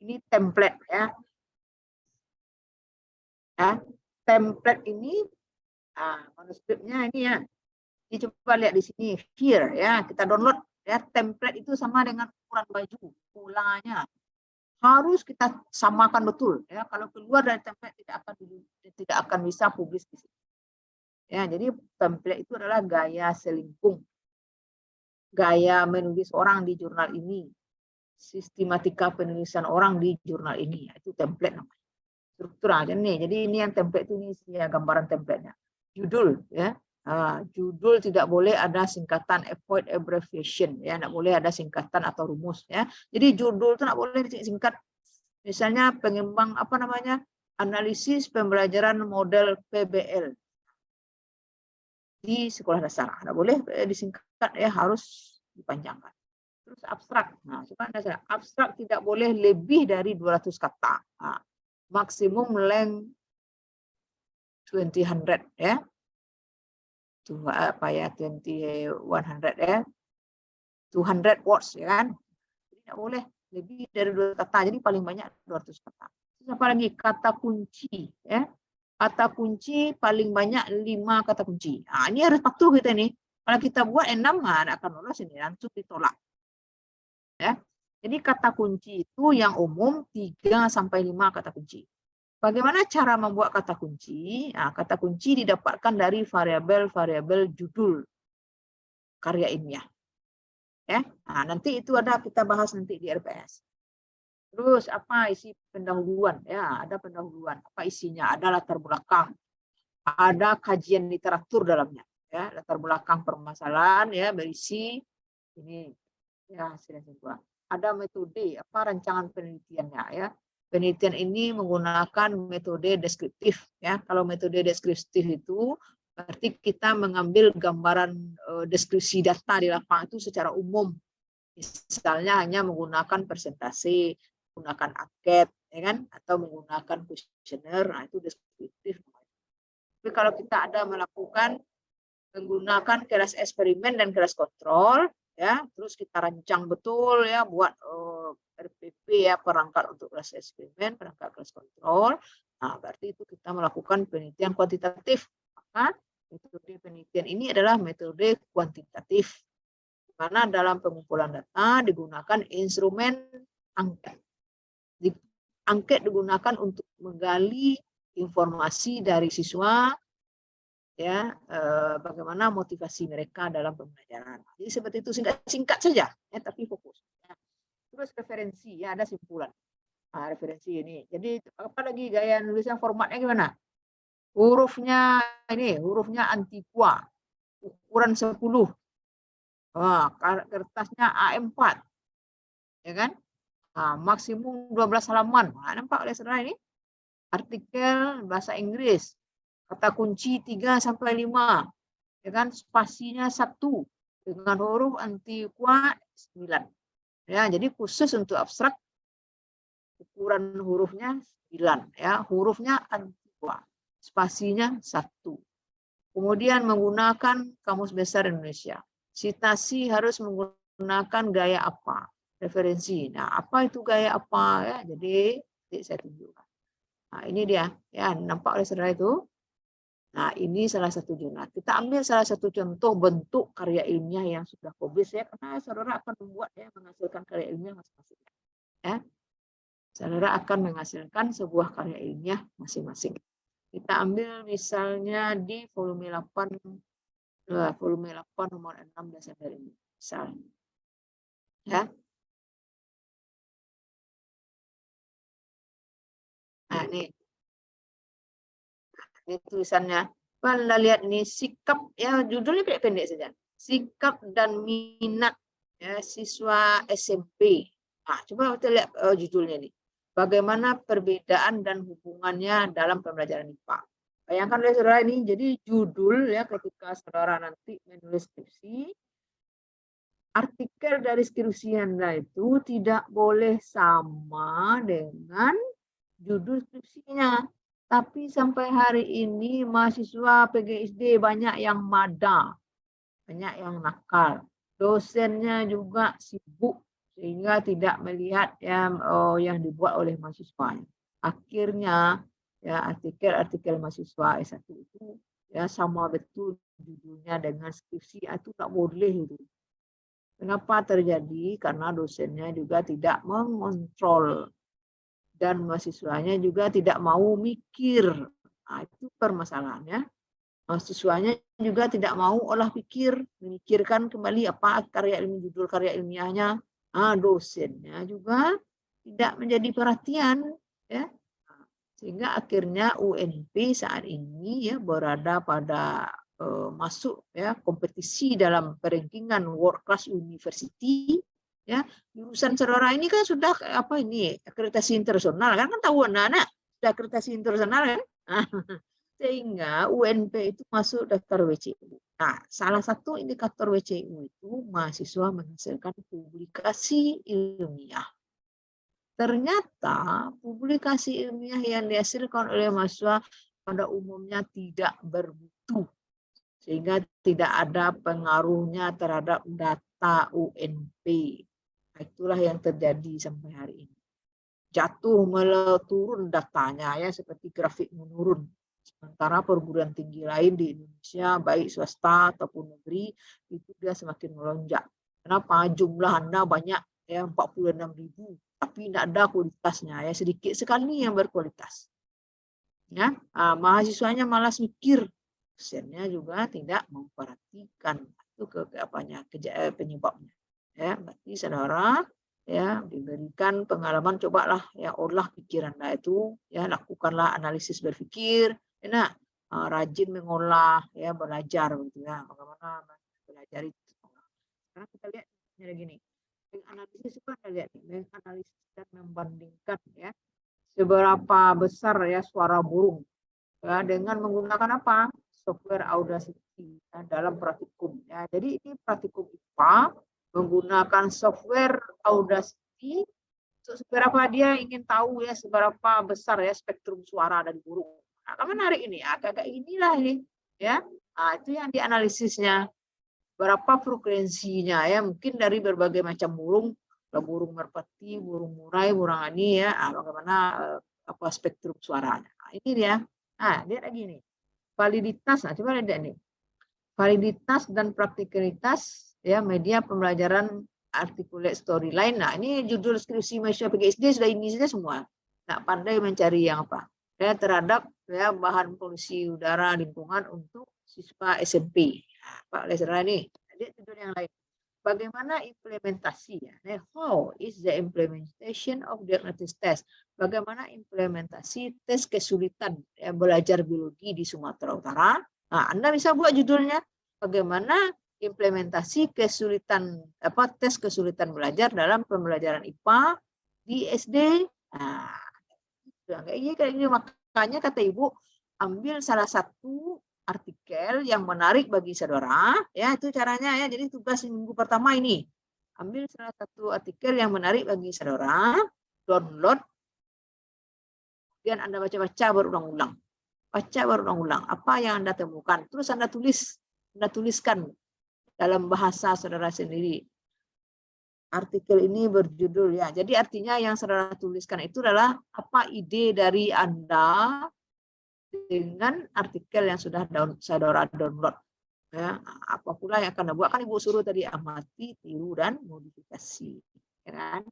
Ini template ya. Template ini manuskripnya ini ya. Jadi coba lihat di sini, here ya, kita download ya. Template itu sama dengan ukuran baju, polanya harus kita samakan betul ya. Kalau keluar dari template tidak akan bisa publis di sini. Ya, jadi template itu adalah gaya selingkung, gaya menulis orang di jurnal ini, sistematika penulisan orang di jurnal ini, itu template namanya. Struktur aja nih. Jadi ini yang template itu, ini ya gambaran templatenya. Judul ya. Judul tidak boleh ada singkatan, avoid abbreviation ya, tidak boleh ada singkatan atau rumus ya. Jadi judul itu tidak boleh disingkat. Misalnya pengembang apa namanya, analisis pembelajaran model PBL di sekolah dasar, tidak boleh disingkat ya, harus dipanjangkan. Terus abstrak. Nah, coba Anda, abstrak tidak boleh lebih dari 200 kata. Maksimum length 2000 ya. Apa ya, 2100 ya. 200 words ya kan. Tidak boleh lebih dari 200 kata. Jadi paling banyak 200 kata. Terus apa lagi? Kata kunci ya. Kata kunci paling banyak 5 kata kunci. Nah, ini harus patuh kita nih. Kalau kita buat 6 akan lolos ini, langsung ditolak. Ya. Jadi kata kunci itu yang umum 3 sampai 5 kata kunci. Bagaimana cara membuat kata kunci? Nah, kata kunci didapatkan dari variabel-variabel judul karya ilmiah. Ya, nah, nanti itu ada kita bahas nanti di RPS. Terus apa isi pendahuluan? Ya, ada pendahuluan. Apa isinya? Ada latar belakang, ada kajian literatur dalamnya. Ya, latar belakang permasalahan ya, berisi ini ya hasilnya juga. Ada metode, apa rancangan penelitiannya ya. Penelitian ini menggunakan metode deskriptif ya. Kalau metode deskriptif itu berarti kita mengambil gambaran deskripsi data di lapangan itu secara umum. Misalnya hanya menggunakan persentase, menggunakan angket ya kan, atau menggunakan kuesioner, nah itu deskriptif. Tapi kalau kita ada melakukan menggunakan kelas eksperimen dan kelas kontrol ya, terus kita rancang betul ya, buat RPP ya, perangkat untuk kelas eksperimen, perangkat kelas kontrol. Nah, berarti itu kita melakukan penelitian kuantitatif. Maka metode penelitian ini adalah metode kuantitatif, di mana dalam pengumpulan data digunakan instrumen angket. Angket digunakan untuk menggali informasi dari siswa ya, bagaimana motivasi mereka dalam pembelajaran. Jadi seperti itu, singkat saja ya, tapi fokus ya. Terus referensi ya, ada simpulan. Nah, referensi ini. Jadi apalagi gaya nulisnya, formatnya gimana? Hurufnya ini, hurufnya Antiqua, ukuran 10. Kertasnya A4. Ya kan? Nah, maksimum 12 halaman. Nah, nampak oleh saudara ini? Artikel bahasa Inggris. Kata kunci 3 sampai 5. Ya kan, spasinya 1 dengan huruf Antiqua 9. Ya, jadi khusus untuk abstrak ukuran hurufnya 9 ya, hurufnya Antiqua, spasinya 1. Kemudian menggunakan Kamus Besar Indonesia. Citasi harus menggunakan gaya apa? Referensi. Nah, apa itu gaya apa ya? Jadi saya tunjukkan. Nah, ini dia ya, nampak oleh saudara itu. Nah, ini salah satu jurnal. Kita ambil salah satu contoh bentuk karya ilmiah yang sudah publis ya, karena saudara akan membuat ya, menghasilkan karya ilmiah masing-masing. Ya. Saudara akan menghasilkan sebuah karya ilmiah masing-masing. Kita ambil misalnya di volume 8 nomor 6 dasar dari ini. Misalnya. Ya. Nah, ini tulisannya. Anda lihat ini, sikap ya, judulnya pendek saja. Sikap dan minat ya, siswa SMP. Nah, coba kita lihat judulnya nih. Bagaimana perbedaan dan hubungannya dalam pembelajaran IPA. Bayangkan oleh saudara ini, jadi judul ya, ketika saudara nanti menulis skripsi, artikel dari skripsi Anda itu tidak boleh sama dengan judul skripsinya. Tapi sampai hari ini mahasiswa PGSD banyak yang mada, banyak yang nakal. Dosennya juga sibuk sehingga tidak melihat yang dibuat oleh mahasiswa. Akhirnya ya artikel-artikel mahasiswa S1 itu ya sama betul judulnya dengan skripsi, itu tak boleh itu. Kenapa terjadi? Karena dosennya juga tidak mengontrol dan mahasiswanya juga tidak mau mikir. Nah, itu permasalahannya. Mahasiswanya juga tidak mau olah pikir, memikirkan kembali apa judul karya ilmiahnya. Dosennya juga tidak menjadi perhatian, ya. Sehingga akhirnya UNP saat ini ya berada pada masuk ya kompetisi dalam perankingan World Class University, ya. Jurusan saudara ini kan sudah akreditasi internasional kan tahu anak-anak sudah akreditasi internasional kan. Sehingga UNP itu masuk daftar WCU. Nah, salah satu indikator WCU itu mahasiswa menghasilkan publikasi ilmiah. Ternyata publikasi ilmiah yang dihasilkan oleh mahasiswa pada umumnya tidak bermutu, sehingga tidak ada pengaruhnya terhadap data UNP. Itulah yang terjadi sampai hari ini. Jatuh turun datanya ya seperti grafik menurun. Sementara perguruan tinggi lain di Indonesia, baik swasta ataupun negeri, itu dia semakin melonjak. Kenapa? Jumlah Anda banyak, ya 46.000, tapi tidak ada kualitasnya, ya sedikit sekali yang berkualitas. Ya, mahasiswanya malas mikir, dosennya juga tidak memperhatikan itu penyebabnya. Ya, berarti saudara ya diberikan pengalaman, cobalah ya olah pikiran Anda itu, ya lakukanlah analisis berpikir. Enak, rajin mengolah, ya belajar gitu ya. Bagaimana belajar itu. Sekarang kita lihat ada gini. Analisis itu kita lihat nih, analisis dan membandingkan ya seberapa besar ya suara burung ya dengan menggunakan apa? Software Audacity ya, dalam praktikum ya. Jadi ini praktikum IPA menggunakan software Audacity. Seberapa dia ingin tahu ya seberapa besar ya spektrum suara dari burung. Nah, kan menarik ini, agak-agak inilah ini, ya. Nah, itu yang dianalisisnya. Berapa frekuensinya ya, mungkin dari berbagai macam burung, burung merpati, burung murai, burung ani ya, bagaimana apa spektrum suaranya. Nah, ini dia. Nah, lihat lagi nih. Validitas, nah coba lihat nih. Validitas dan praktikalitas ya media pembelajaran articulate storyline. Nah, ini judul skripsi mahasiswa PGSD sudah ini saja semua. Nah, pandai mencari yang apa? Ya, terhadap ya bahan polusi udara lingkungan untuk siswa SMP. Nah, Pak Lesra ini, lihat judul yang lain. Bagaimana implementasi ya? How is the implementation of diagnostic test? Bagaimana implementasi tes kesulitan ya, belajar biologi di Sumatera Utara? Nah, Anda bisa buat judulnya bagaimana implementasi kesulitan tes kesulitan belajar dalam pembelajaran IPA di SD. Nah, kayak gini makanya kata Ibu ambil salah satu artikel yang menarik bagi saudara, ya itu caranya ya. Jadi tugas minggu pertama ini, ambil salah satu artikel yang menarik bagi saudara, download, kemudian Anda baca-baca berulang-ulang. Baca berulang-ulang apa yang Anda temukan, terus Anda tuliskan dalam bahasa saudara sendiri. Artikel ini berjudul ya. Jadi artinya yang saudara tuliskan itu adalah apa ide dari Anda dengan artikel yang sudah saudara download. Ya, apa pula yang akan dibuat, kan Ibu suruh tadi amati, tiru dan modifikasi, ya kan?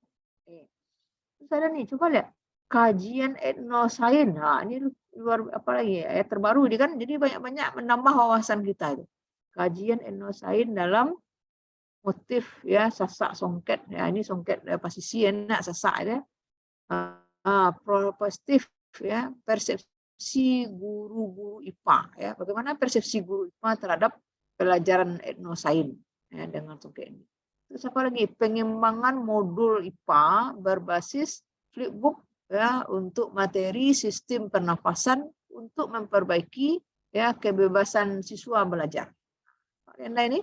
Terus ada nih, coba lihat kajian etnosains. Nah, ini luar apa lagi ya, terbaru ini kan, jadi banyak-banyak menambah wawasan kita itu. Kajian etnosains dalam motif ya sasak songket. Ya, ini songket pasisi enak sasak ya. Positif ya, persepsi guru-guru IPA ya. Bagaimana persepsi guru IPA terhadap pelajaran etnosains ya, dengan songket ini. Terus apa lagi? Pengembangan modul IPA berbasis flipbook ya untuk materi sistem pernafasan untuk memperbaiki ya kebebasan siswa belajar. Yang lain ini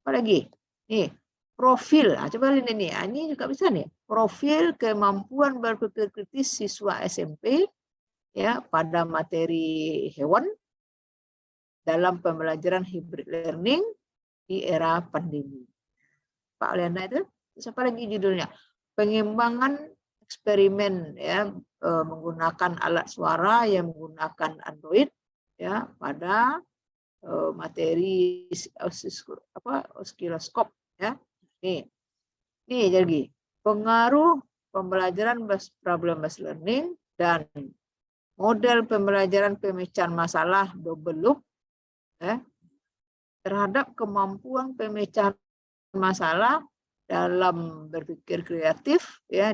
apa lagi? Nih, profil. Nah, coba lihat ini. Ini juga bisa nih. Profil kemampuan berpikir kritis siswa SMP ya pada materi hewan dalam pembelajaran hybrid learning di era pandemi. Pak Lena itu Terus apa lagi judulnya? Pengembangan eksperimen ya menggunakan alat suara yang menggunakan Android ya pada materi osiloskop ya. Nih jadi pengaruh pembelajaran problem based learning dan model pembelajaran pemecahan masalah double loop ya, terhadap kemampuan pemecahan masalah dalam berpikir kreatif ya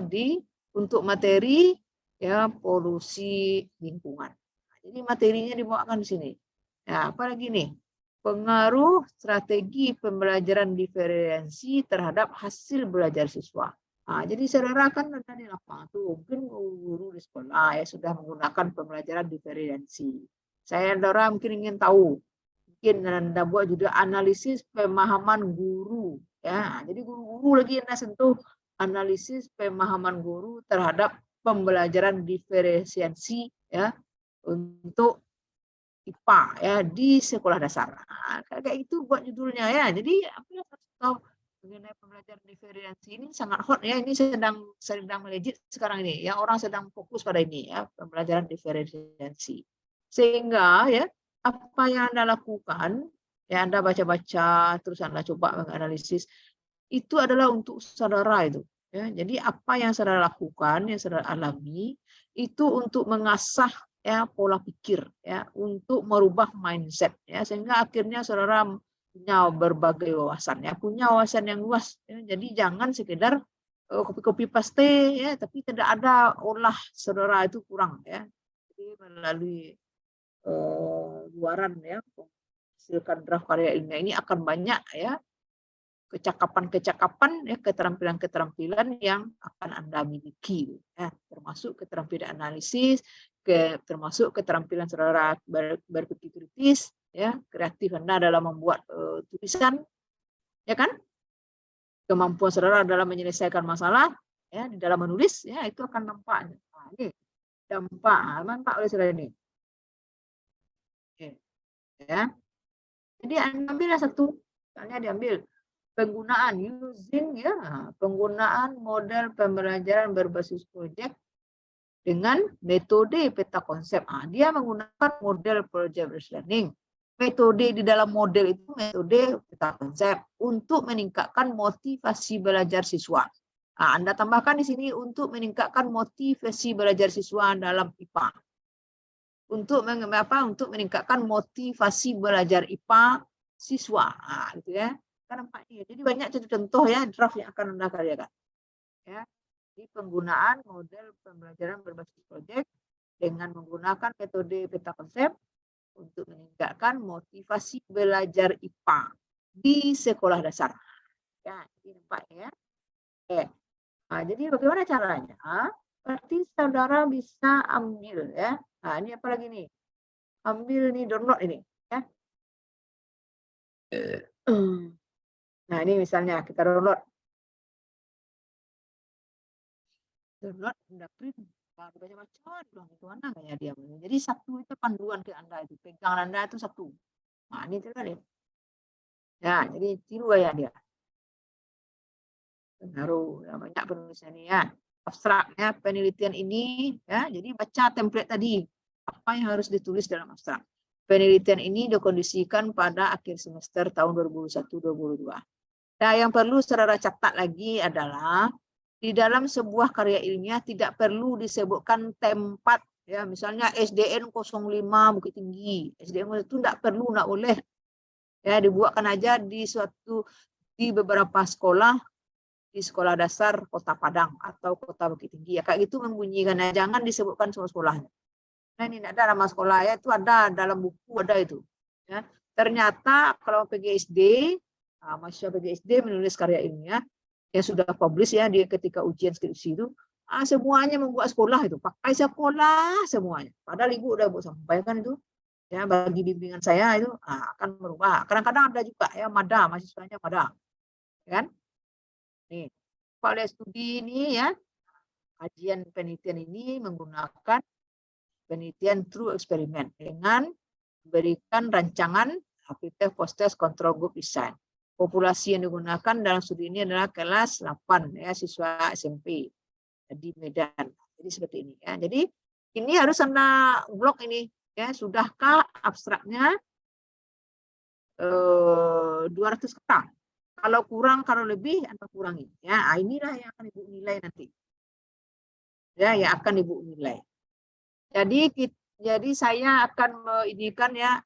untuk materi ya polusi lingkungan. Jadi materinya dibawakan di sini. Nah, apalagi nih? Pengaruh strategi pembelajaran diferensi terhadap hasil belajar siswa. Nah, jadi saudara kan ada di lapangan tuh, mungkin guru di sekolah ya sudah menggunakan pembelajaran diferensi. Saya saudara mungkin ingin tahu, mungkin Anda buat juga analisis pemahaman guru ya. Jadi guru-guru lagi Anda sentuh analisis pemahaman guru terhadap pembelajaran diferensiasi ya untuk IPA ya di sekolah dasar. Nah, kayak itu buat judulnya ya. Jadi apa yang harus tahu mengenai pembelajaran diferensi ini sangat hot ya. Ini sedang melejit sekarang ini ya, orang sedang fokus pada ini ya, pembelajaran diferensiasi. Sehingga ya apa yang Anda lakukan ya, Anda baca-baca terus Anda coba menganalisis itu adalah untuk saudara itu ya. Jadi apa yang saudara lakukan, yang saudara alami itu untuk mengasah ya pola pikir ya, untuk merubah mindset ya, sehingga akhirnya saudara punya berbagai wawasan ya, punya wawasan yang luas ya. Jadi jangan sekedar copy paste ya, tapi tidak ada olah saudara, itu kurang ya. Jadi melalui luaran ya hasilkan draft karya ilmiah ini akan banyak ya kecakapan-kecakapan ya, keterampilan-keterampilan yang akan Anda miliki ya, termasuk keterampilan analisis, termasuk keterampilan saudara berpikir kritis ya, kreatif Anda dalam membuat tulisan ya kan, kemampuan saudara dalam menyelesaikan masalah ya di dalam menulis ya, itu akan nampaknya. Nah, ini dampak oleh saudara ini. Oke. Ya. Jadi Anda ambil satu, misalnya diambil penggunaan penggunaan model pembelajaran berbasis proyek dengan metode peta konsep. Dia menggunakan model project learning. Metode di dalam model itu metode peta konsep untuk meningkatkan motivasi belajar siswa. Anda tambahkan di sini untuk meningkatkan motivasi belajar siswa dalam IPA. Untuk meningkatkan motivasi belajar IPA siswa. Gitu ya. Jadi banyak contoh ya draft yang akan Anda karyakan. Ya, di penggunaan model pembelajaran berbasis proyek dengan menggunakan metode peta konsep untuk meningkatkan motivasi belajar IPA di sekolah dasar. Ya, ini nampak ya. Oke. Nah, jadi bagaimana caranya? Berarti saudara bisa ambil ya. Nah, ini apa lagi nih? Ambil nih download ini ya. Nah, ini misalnya kita download udah print, baca-baca bilang itu mana kayak dia. Jadi satu itu panduan ke Anda, itu pegangan Anda itu satu. Nah, ini kan ya. Ya, jadi tiru kayak dia. Baru banyak penulisnya ini ya. Abstraknya penelitian ini ya. Jadi baca template tadi. Apa yang harus ditulis dalam abstrak. Penelitian ini dikondisikan pada akhir semester tahun 2021-2022. Nah, yang perlu saudara catat lagi adalah di dalam sebuah karya ilmiah tidak perlu disebutkan tempat ya, misalnya SDN 05 Bukit Tinggi. SDN itu tidak perlu, tidak boleh. Ya, dibuatkan aja di beberapa sekolah, di sekolah dasar Kota Padang atau Kota Bukit Tinggi. Ya, kayak gitu membunyikan, jangan disebutkan semua sekolahnya. Nah, ini ada nama sekolah ya, itu ada dalam buku, ada itu. Ya. Ternyata kalau PGSD, mahasiswa PGSD menulis karya ilmiah yang sudah publish ya, dia ketika ujian skripsi itu semuanya membuat sekolah itu, pakai sekolah semuanya. Padahal ibu udah sampaikan itu ya, bagi bimbingan saya itu akan merubah. Kadang-kadang ada juga ya MADA, mahasiswanya MADA, kan? Nih, oleh studi ini ya, kajian penelitian ini menggunakan penelitian true experiment dengan memberikan rancangan pre-test, post-test, control group design. Populasi yang digunakan dalam studi ini adalah kelas 8 ya, siswa SMP di Medan. Jadi seperti ini ya. Jadi ini harus Anda blok ini ya, sudahkah abstraknya 200 kata. Kalau kurang, kalau lebih Anda kurangi ya. Inilah yang akan Ibu nilai nanti. Ya, yang akan Ibu nilai. Jadi saya akan menginikan ya,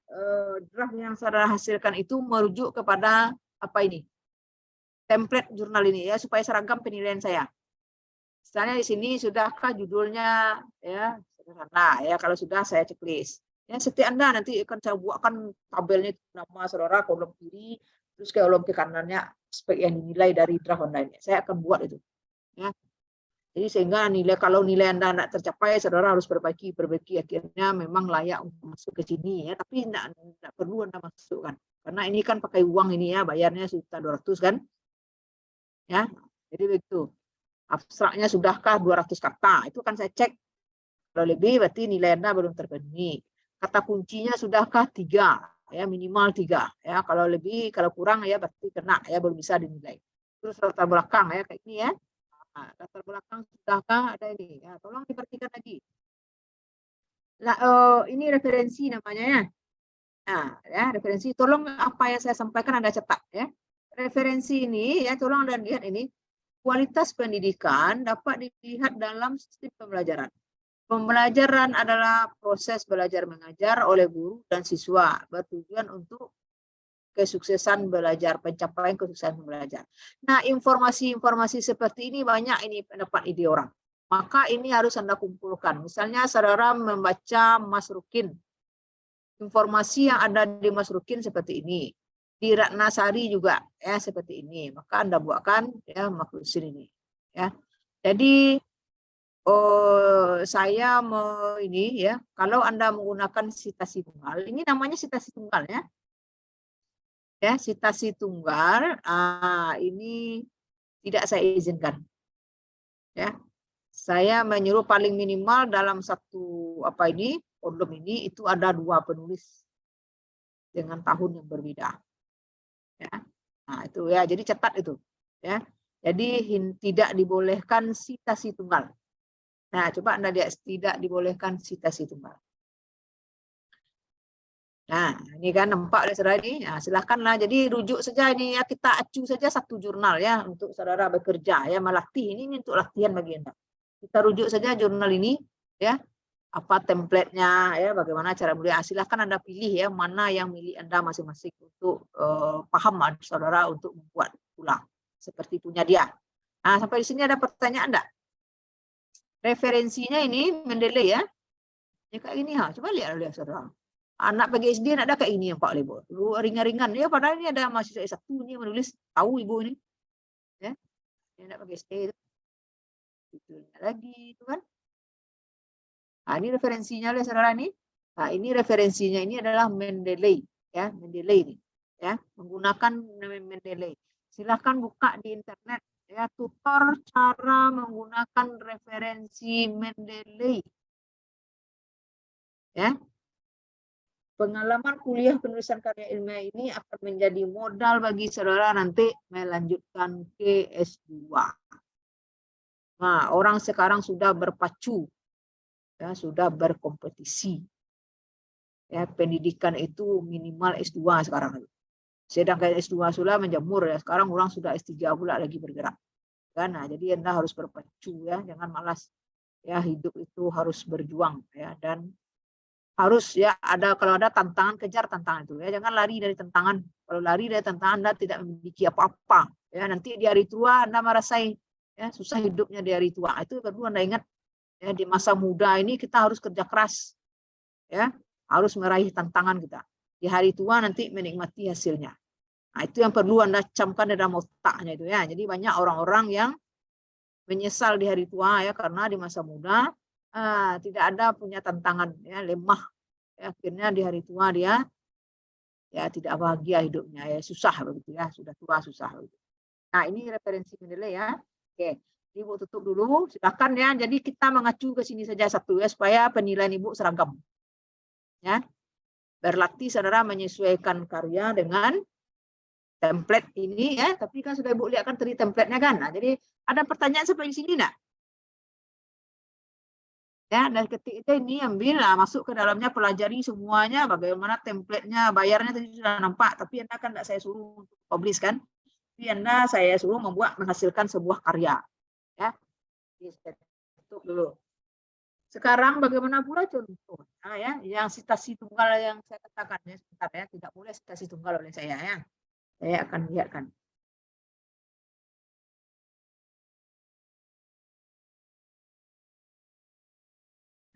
draft yang saudara hasilkan itu merujuk kepada apa ini? Template jurnal ini ya, supaya seragam penilaian saya. Misalnya di sini sudahkah judulnya ya, sederhana ya, kalau sudah saya checklist. Ya, setiap Anda nanti akan saya buatkan tabelnya, nama saudara, kolom kiri, terus ke kolom ke kanannya aspek yang dinilai dari draft online. Saya akan buat itu. Ya. Jadi sehingga nilai, kalau nilai Anda tidak tercapai, saudara harus perbaiki akhirnya memang layak untuk masuk ke sini ya, tapi tidak perlu Anda masukkan. Karena ini kan pakai uang ini ya, bayarnya 1.200.000 kan. Ya. Jadi begitu. Abstraknya sudahkah 200 kata? Itu kan saya cek. Kalau lebih berarti nilai Anda belum terpenuhi. Kata kuncinya sudahkah 3? Ya, minimal 3. Ya, kalau lebih, kalau kurang ya berarti kena ya, belum bisa dinilai. Terus latar belakang ya kayak ini ya. Nah, latar belakang sudahkah ada ini? Ya, tolong diperhatikan lagi. Nah, ini referensi namanya ya. Nah, ya referensi. Tolong apa yang saya sampaikan Anda cetak ya. Referensi ini ya, tolong Anda lihat ini. Kualitas pendidikan dapat dilihat dalam sistem pembelajaran. Pembelajaran adalah proses belajar mengajar oleh guru dan siswa bertujuan untuk kesuksesan belajar, pencapaian kesuksesan belajar. Nah, informasi-informasi seperti ini banyak ini pendapat ide orang. Maka ini harus Anda kumpulkan. Misalnya saudara membaca Mas Rukin. Informasi yang ada di Mas Rukin seperti ini. Di Ratna Sari juga ya seperti ini. Maka Anda buatkan ya maklusin ini. Ya. Jadi saya ini ya, kalau Anda menggunakan sitasi tunggal, ini namanya sitasi tunggal ya. Ya, sitasi tunggal ini tidak saya izinkan. Ya. Saya menyuruh paling minimal dalam satu kolom ini itu ada 2 penulis dengan tahun yang berbeda. Ya. Nah, itu ya, jadi cetat itu ya. Jadi tidak dibolehkan sitasi tunggal. Nah, coba Anda lihat, tidak dibolehkan sitasi tunggal. Nah, ini kan nampak oleh saudara ini. Nah, silakanlah. Jadi rujuk saja ini ya, kita acu saja satu jurnal ya untuk saudara bekerja ya, melatih ini untuk latihan bagi Anda. Kita rujuk saja jurnal ini ya. Apa template-nya ya, bagaimana cara mulai. Silakan Anda pilih ya mana yang milik Anda masing-masing untuk paham saudara untuk membuat ulang seperti punya dia. Nah, sampai di sini ada pertanyaan enggak? Referensinya ini Mendeley ya. Ya kayak ini ha. Coba lihat saudara. Anak PGSD ada kayak ini yang Pak Lebo. Ringan-ringan ya, padahal ini ada mahasiswa S1 ini menulis, tahu Ibu ini. Ya. Ini anak PGSD itu. Itu lagi itu kan. Nah, ini referensinya oleh saudara ini. Nah, ini referensinya ini adalah Mendeley ya, Mendeley ini ya, menggunakan Mendeley. Silakan buka di internet ya, tutor cara menggunakan referensi Mendeley. Ya. Pengalaman kuliah penulisan karya ilmiah ini akan menjadi modal bagi saudara nanti melanjutkan ke S2. Nah, orang sekarang sudah berpacu, ya, sudah berkompetisi. Ya, pendidikan itu minimal S2 sekarang. Sedangkan S2 sudah menjamur ya, sekarang orang sudah S3 pula lagi bergerak. Nah, jadi Anda harus berpacu ya, jangan malas. Ya, hidup itu harus berjuang ya, dan harus ya kalau ada tantangan, kejar tantangan itu ya, jangan lari dari tantangan. Kalau lari dari tantangan Anda tidak memiliki apa-apa ya, nanti di hari tua Anda merasai ya susah hidupnya di hari tua. Itu perlu Anda ingat ya, di masa muda ini kita harus kerja keras ya, harus meraih tantangan kita. Di hari tua nanti menikmati hasilnya. Nah, itu yang perlu Anda camkan dalam otaknya itu ya. Jadi banyak orang-orang yang menyesal di hari tua ya, karena di masa muda tidak ada punya tantangan ya, lemah ya, akhirnya di hari tua dia ya tidak bahagia hidupnya ya, susah begitu ya, sudah tua susah begitu. Nah, ini referensi Mendeley ya. Oke, Ibu tutup dulu silakan ya. Jadi kita mengacu ke sini saja satu ya, supaya penilaian Ibu seragam ya. Berlatih saudara menyesuaikan karya dengan template ini ya, tapi kan sudah Ibu lihat kan tadi template-nya kan. Nah, jadi ada pertanyaan seperti di sini enggak? Ya, dan ketika ini ambil, masuk ke dalamnya, pelajari semuanya, bagaimana template-nya, bayarnya tadi sudah nampak, tapi Anda kan enggak saya suruh untuk publish kan, tapi Anda saya suruh menghasilkan sebuah karya. Ya, jadi saya tutup dulu. Sekarang bagaimana pula contohnya ya, yang citasi tunggal yang saya katakan ya, sebentar ya, tidak boleh citasi tunggal oleh saya ya. Saya akan lihatkan.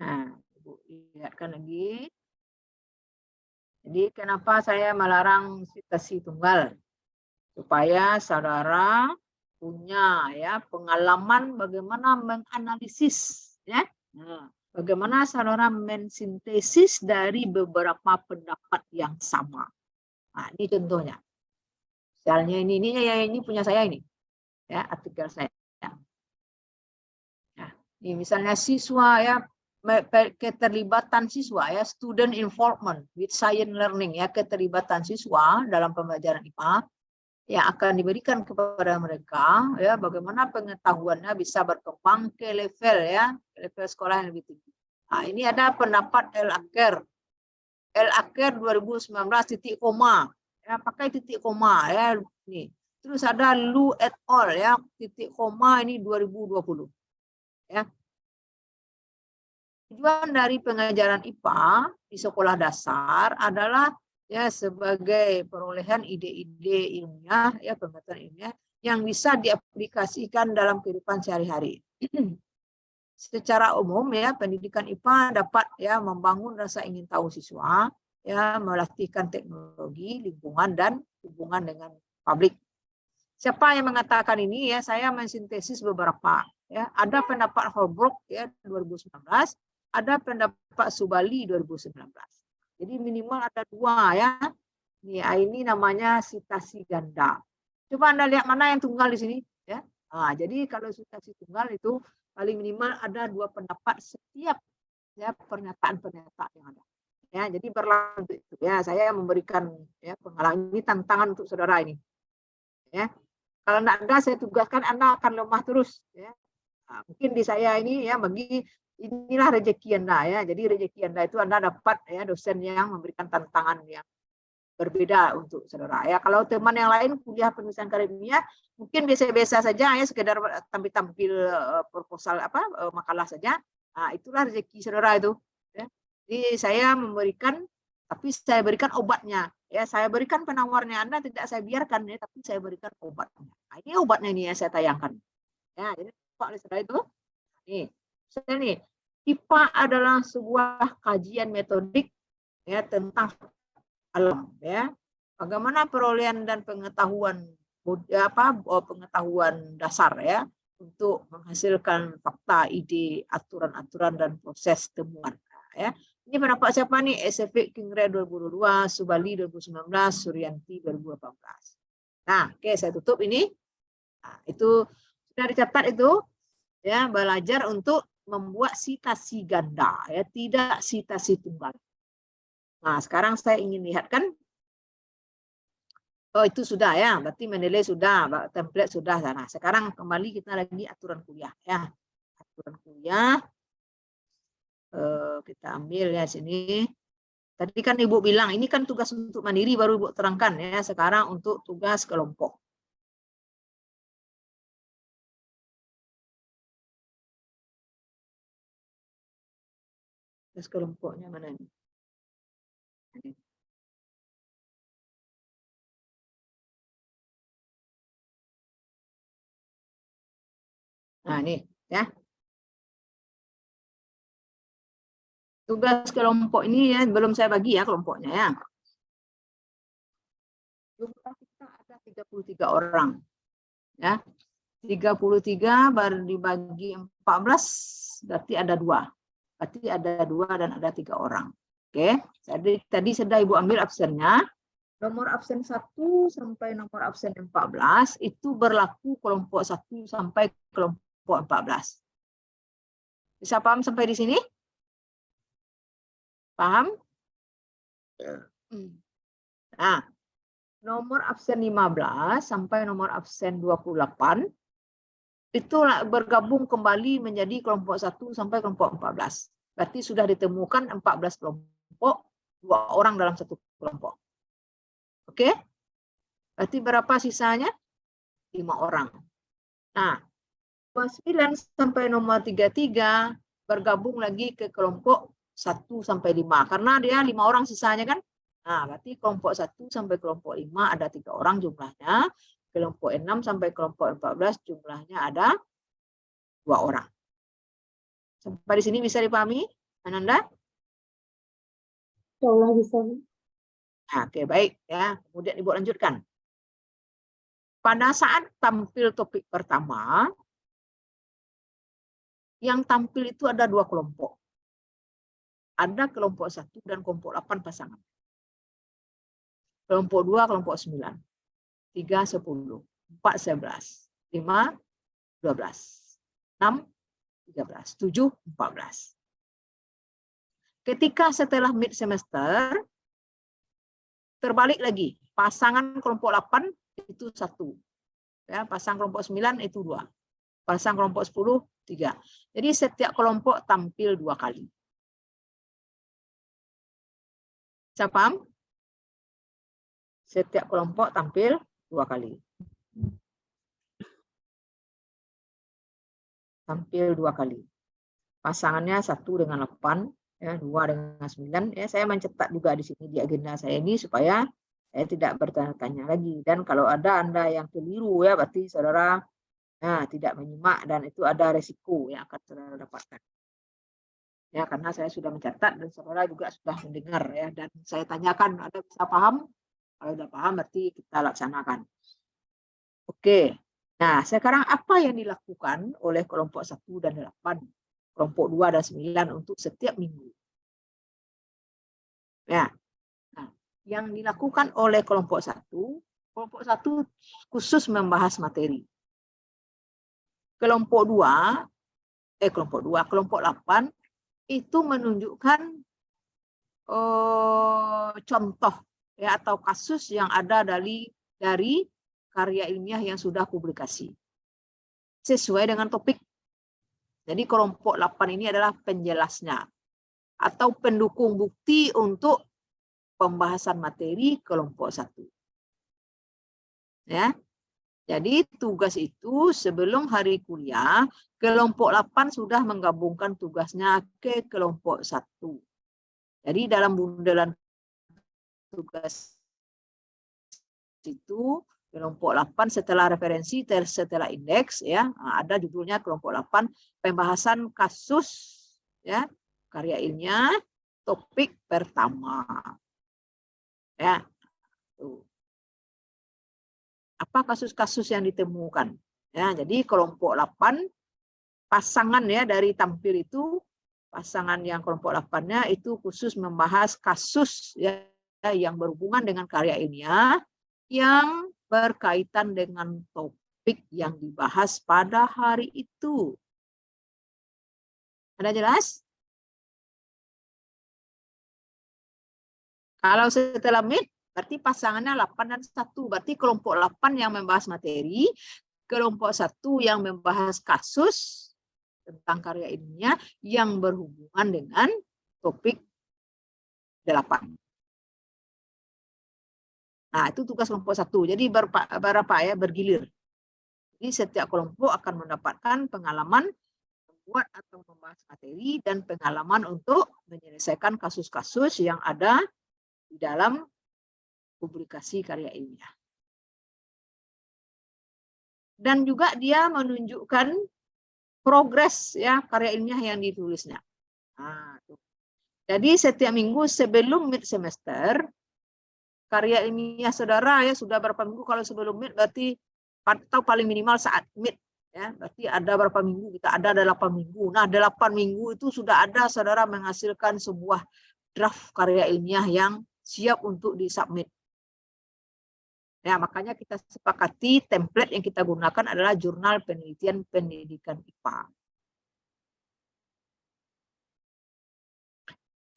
Nah, Ibu lihatkan lagi. Jadi kenapa saya melarang citasi tunggal? Supaya saudara punya ya pengalaman bagaimana menganalisis ya. Nah, bagaimana saudara mensintesis dari beberapa pendapat yang sama. Nah, ini contohnya. Misalnya ini punya saya ini. Ya, artikel saya. Nah, ini misalnya siswa ya, keterlibatan siswa ya, student involvement with science learning ya, keterlibatan siswa dalam pembelajaran IPA yang akan diberikan kepada mereka ya, bagaimana pengetahuannya bisa berkembang ke level sekolah yang lebih tinggi. Nah, ini ada pendapat L-Aker 2019 titik koma ya, pakai titik koma ya ini. Terus ada Lu et al ya, titik koma ini 2020 ya. Tujuan dari pengajaran IPA di sekolah dasar adalah ya sebagai perolehan ide-ide ilmiah ya, pengetahuan ilmiah yang bisa diaplikasikan dalam kehidupan sehari-hari. Secara umum ya, pendidikan IPA dapat ya membangun rasa ingin tahu siswa, ya melatihkan teknologi, lingkungan dan hubungan dengan publik. Siapa yang mengatakan ini ya, saya mensintesis beberapa ya. Ada pendapat Holbrook ya 2019, ada pendapat Subali 2019. Jadi minimal ada dua ya. Ini namanya citasi ganda. Coba Anda lihat mana yang tunggal di sini ya. Nah, jadi kalau citasi tunggal itu paling minimal ada dua pendapat setiap ya pernyataan-pernyataan yang ada. Ya, jadi berlanjut itu ya. Saya memberikan ya pengalaman ini, tantangan untuk saudara ini. Ya. Kalau tidak ada, saya tugaskan Anda akan lemah terus. Ya. Nah, mungkin di saya ini ya, bagi inilah rezeki Anda ya. Jadi rezeki Anda itu Anda dapat ya dosen yang memberikan tantangan yang berbeda untuk saudara. Ya, kalau teman yang lain kuliah penulisan akademia mungkin biasa-biasa saja ya, sekedar tampil-tampil proposal makalah saja. Nah, itulah rezeki saudara itu. Ya. Jadi saya memberikan, tapi saya berikan obatnya. Ya, saya berikan penawarnya, Anda tidak saya biarkan ya, tapi saya berikan obatnya. Nah, ini obatnya ini yang saya tayangkan. Ya, jadi Pak oleh saudara itu. Nih, saya nih, IPA adalah sebuah kajian metodik ya tentang alam ya. Bagaimana perolehan dan pengetahuan pengetahuan dasar ya untuk menghasilkan fakta, ide, aturan-aturan dan proses temuan ya. Ini pendapat siapa nih? SFP Kingre 2022, Subali 2019, Suryanti 2018. Nah, oke, saya tutup ini. Nah, itu sudah dicatat itu ya, belajar untuk membuat citasi ganda ya, tidak citasi tunggal. Nah, sekarang saya ingin lihatkan. Oh, itu sudah ya, berarti menilai sudah, template sudah. Nah, sekarang kembali kita lagi aturan kuliah ya. Aturan kuliah kita ambil ya sini. Tadi kan Ibu bilang ini kan tugas untuk mandiri, baru Ibu terangkan ya. Sekarang untuk tugas kelompok. Tugas kelompoknya mana ini? Nah, ini ya. Tugas kelompok ini ya, belum saya bagi ya kelompoknya ya. Jumlah kita ada 33 orang. Ya. 33 baru dibagi 14, berarti ada 2. Berarti ada 2 dan ada 3 orang. Oke. Jadi tadi sudah Ibu ambil absennya. Nomor absen 1 sampai nomor absen 14 itu berlaku kelompok 1 sampai kelompok 14. Bisa paham sampai di sini? Paham? Nah, nomor absen 15 sampai nomor absen 28 itu bergabung kembali menjadi kelompok 1 sampai kelompok 14. Berarti sudah ditemukan 14 kelompok, 2 orang dalam satu kelompok. Oke? Berarti berapa sisanya? 5 orang. Nah, 29 sampai nomor 33 bergabung lagi ke kelompok 1 sampai 5. Karena dia 5 orang sisanya kan. Nah, berarti kelompok 1 sampai kelompok 5 ada 3 orang jumlahnya. Kelompok 6 sampai kelompok 14 jumlahnya ada 2 orang. Sampai di sini bisa dipahami, Ananda? Insyaallah bisa. Nah, oke, baik ya. Kemudian Ibu lanjutkan. Pada saat tampil topik pertama, yang tampil itu ada 2 kelompok. Ada kelompok 1 dan kelompok 8 pasangan. Kelompok 2, kelompok 9. 3, 10. 4, 11. 5, 12. 6, 13. 7, 14. Ketika setelah mid semester, terbalik lagi. Pasangan kelompok 8 itu 1. Ya, pasang kelompok 9 itu 2. Pasang kelompok 10, 3. Jadi setiap kelompok tampil 2 kali. Bisa paham? Setiap kelompok tampil 2 kali. Tampil 2 kali. Pasangannya 1 dengan 8, ya, 2 dengan 9. Ya, saya mencetak juga di sini di agenda saya ini supaya saya tidak bertanya-tanya lagi. Dan kalau ada Anda yang keliru, ya berarti saudara tidak menyimak dan itu ada resiko yang akan saudara dapatkan. Ya, karena saya sudah mencatat dan saudara juga sudah mendengar ya, dan saya tanyakan, Anda bisa paham? Kalau sudah paham berarti kita laksanakan. Oke. Nah, sekarang apa yang dilakukan oleh kelompok 1 dan 8, kelompok 2 dan 9 untuk setiap minggu? Ya. Nah, yang dilakukan oleh kelompok 1 khusus membahas materi. Kelompok 8 itu menunjukkan contoh ya atau kasus yang ada dari karya ilmiah yang sudah publikasi sesuai dengan topik. Jadi kelompok 8 ini adalah penjelasnya atau pendukung bukti untuk pembahasan materi kelompok 1. Ya. Jadi tugas itu sebelum hari kuliah, kelompok 8 sudah menggabungkan tugasnya ke kelompok 1. Jadi dalam bundelan tugas itu kelompok 8 setelah referensi, setelah indeks ya, ada judulnya kelompok 8 pembahasan kasus ya, karya ilmiah topik pertama. Ya. Tuh. Apa kasus-kasus yang ditemukan? Ya, jadi kelompok 8 pasangan ya dari tampil itu, pasangan yang kelompok 8-nya itu khusus membahas kasus ya yang berhubungan dengan karya ilmiah yang berkaitan dengan topik yang dibahas pada hari itu. Ada jelas? Kalau setelah mid, berarti pasangannya 8 dan 1. Berarti kelompok 8 yang membahas materi, kelompok 1 yang membahas kasus tentang karya ilmiah yang berhubungan dengan topik 8. Nah, itu tugas kelompok 1. Jadi berapa ya, bergilir. Jadi setiap kelompok akan mendapatkan pengalaman membuat atau membahas materi dan pengalaman untuk menyelesaikan kasus-kasus yang ada di dalam publikasi karya ilmiah. Dan juga dia menunjukkan progres ya karya ilmiah yang ditulisnya. Nah, tuh. Jadi setiap minggu sebelum mid semester karya ilmiah saudara ya sudah berapa minggu, kalau sebelum mid berarti atau paling minimal saat mid ya, berarti ada berapa minggu, kita ada 8 minggu. Nah, 8 minggu itu sudah ada saudara menghasilkan sebuah draft karya ilmiah yang siap untuk disubmit. Ya, makanya kita sepakati template yang kita gunakan adalah jurnal penelitian pendidikan IPA.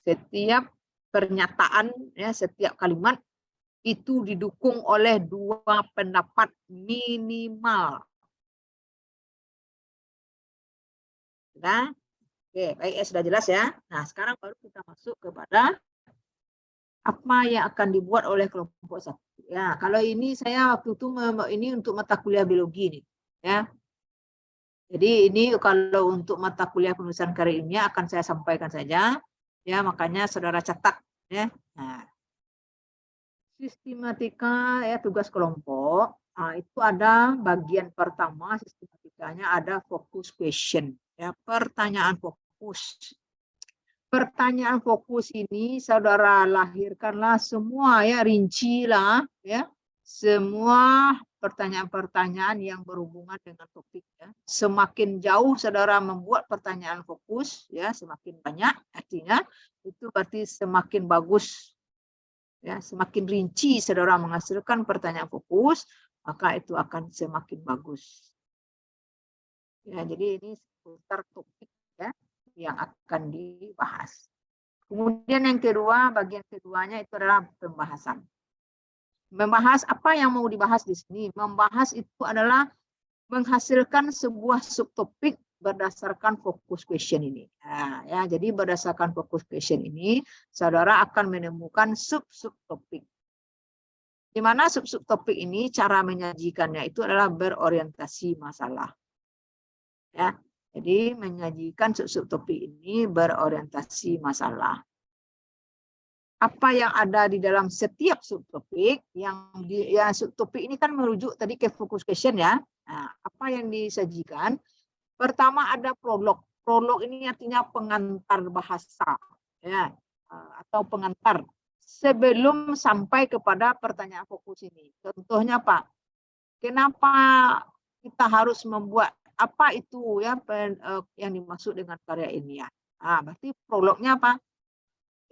Setiap pernyataan ya, setiap kalimat itu didukung oleh 2 pendapat minimal. Nah, oke, baik, sudah jelas ya. Nah, sekarang baru kita masuk kepada apa yang akan dibuat oleh kelompok 1. Ya, kalau ini saya waktu itu ini untuk mata kuliah biologi nih, ya. Jadi ini kalau untuk mata kuliah penulisan karya ilmiah akan saya sampaikan saja, ya, makanya saudara catat, ya. Nah, sistematika ya tugas kelompok. Nah, itu ada bagian pertama sistematikanya ada focus question, ya, pertanyaan fokus. Pertanyaan fokus ini saudara lahirkanlah semua, ya, rincilah, ya, semua pertanyaan-pertanyaan yang berhubungan dengan topik, ya. Semakin jauh saudara membuat pertanyaan fokus, ya, semakin banyak artinya itu berarti semakin bagus, ya, semakin rinci saudara menghasilkan pertanyaan fokus, maka itu akan semakin bagus. Ya, jadi ini seputar topik, ya, yang akan dibahas. Kemudian yang kedua, bagian keduanya itu adalah pembahasan. Membahas apa yang mau dibahas di sini. Membahas itu adalah menghasilkan sebuah subtopik berdasarkan fokus question ini. Nah, ya, jadi berdasarkan fokus question ini, saudara akan menemukan sub-subtopik. Di mana sub-subtopik ini cara menyajikannya itu adalah berorientasi masalah. Ya, jadi menyajikan sub-subtopik ini berorientasi masalah. Apa yang ada di dalam setiap subtopik ya subtopik ini kan merujuk tadi ke fokus question, ya. Nah, apa yang disajikan? Pertama ada prolog. Prolog ini artinya pengantar bahasa, ya, atau pengantar sebelum sampai kepada pertanyaan fokus ini. Contohnya apa? Kenapa kita harus membuat apa itu, ya, yang dimaksud dengan karya ilmiah? Nah, berarti prolognya apa?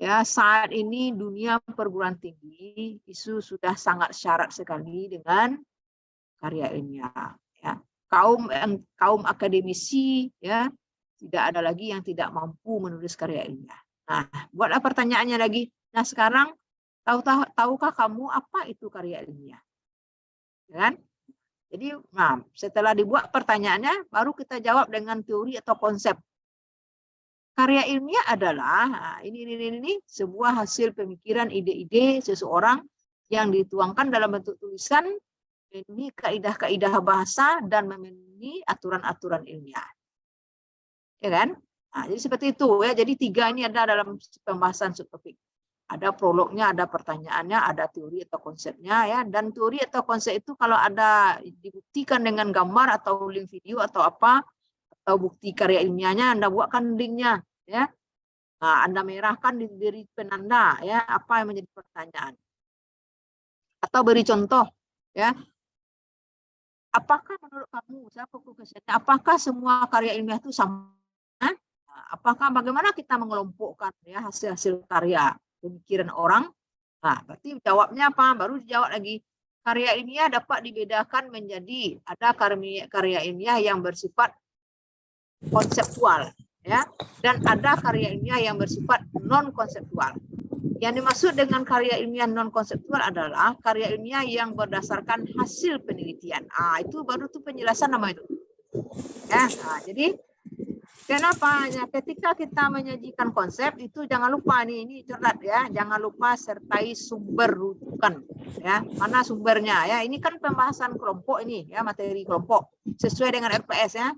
Ya, saat ini dunia perguruan tinggi isu sudah sangat syarat sekali dengan karya ilmiah. Ya. Kaum akademisi, ya, tidak ada lagi yang tidak mampu menulis karya ilmiah. Nah, buatlah pertanyaannya lagi. Nah, sekarang tahukah kamu apa itu karya ilmiah? Kan? Jadi, nah, setelah dibuat pertanyaannya, baru kita jawab dengan teori atau konsep. Karya ilmiah adalah ini sebuah hasil pemikiran, ide-ide seseorang yang dituangkan dalam bentuk tulisan, memenuhi kaidah-kaidah bahasa dan memenuhi aturan-aturan ilmiah. Ya kan? Nah, jadi seperti itu, ya. Jadi 3 ini ada dalam pembahasan subtopik. Ada prolognya, ada pertanyaannya, ada teori atau konsepnya, ya. Dan teori atau konsep itu kalau ada dibuktikan dengan gambar atau link video atau apa, atau bukti karya ilmiahnya, Anda buatkan linknya, ya. Nah, Anda merahkan diberi penanda, ya, apa yang menjadi pertanyaan. Atau beri contoh, ya. Apakah menurut kamu, apakah semua karya ilmiah itu sama? Nah, apakah bagaimana kita mengelompokkan, ya, hasil-hasil karya pemikiran orang? Nah, berarti jawabnya apa? Baru dijawab lagi. Karya ilmiah dapat dibedakan menjadi ada karya ilmiah yang bersifat konseptual, ya, dan ada karya ilmiah yang bersifat non konseptual. Yang dimaksud dengan karya ilmiah non konseptual adalah karya ilmiah yang berdasarkan hasil penelitian. Itu baru tuh penjelasan nama itu. Ya, jadi kenapa? Ya, ketika kita menyajikan konsep itu jangan lupa nih, ini catat, ya, jangan lupa sertai sumber rujukan, ya. Mana sumbernya, ya? Ini kan pembahasan kelompok ini, ya, materi kelompok sesuai dengan RPS, ya.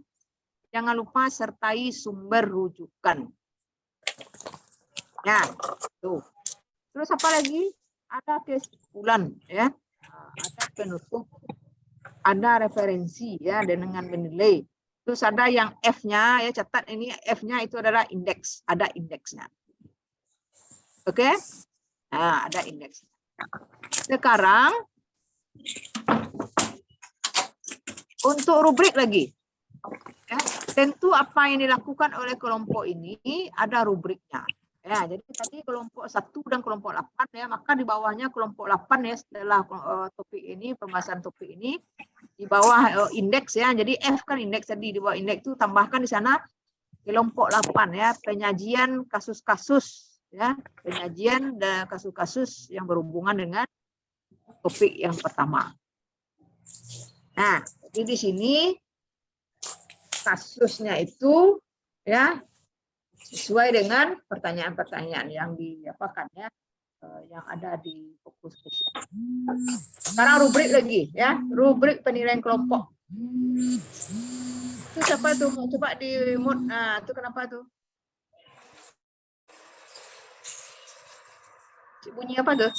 Jangan lupa sertai sumber rujukan. Ya, tuh. Terus apa lagi? Ada kesimpulan, ya. Ada penutup, ada referensi, ya, dengan menilai. Terus ada yang F-nya, ya, catat ini F-nya itu adalah indeks, ada indeksnya. Oke? Nah, ada indeks. Sekarang untuk rubrik lagi. Ya, tentu apa yang dilakukan oleh kelompok ini ada rubriknya. Ya, jadi tadi kelompok 1 dan kelompok 8, ya, maka di bawahnya kelompok 8, ya, setelah topik ini, pembahasan topik ini, di bawah indeks, ya. Jadi F kan indeks tadi, di bawah indeks itu tambahkan di sana kelompok 8, ya, penyajian kasus-kasus, ya, penyajian dan kasus-kasus yang berhubungan dengan topik yang pertama. Nah, jadi di sini kasusnya itu ya sesuai dengan pertanyaan-pertanyaan yang diapakan ya, yang ada di fokus question. Sekarang rubrik lagi ya, rubrik penilaian kelompok. Itu siapa tuh? Coba di mute. Nah, itu kenapa tuh? Bunyi apa tuh?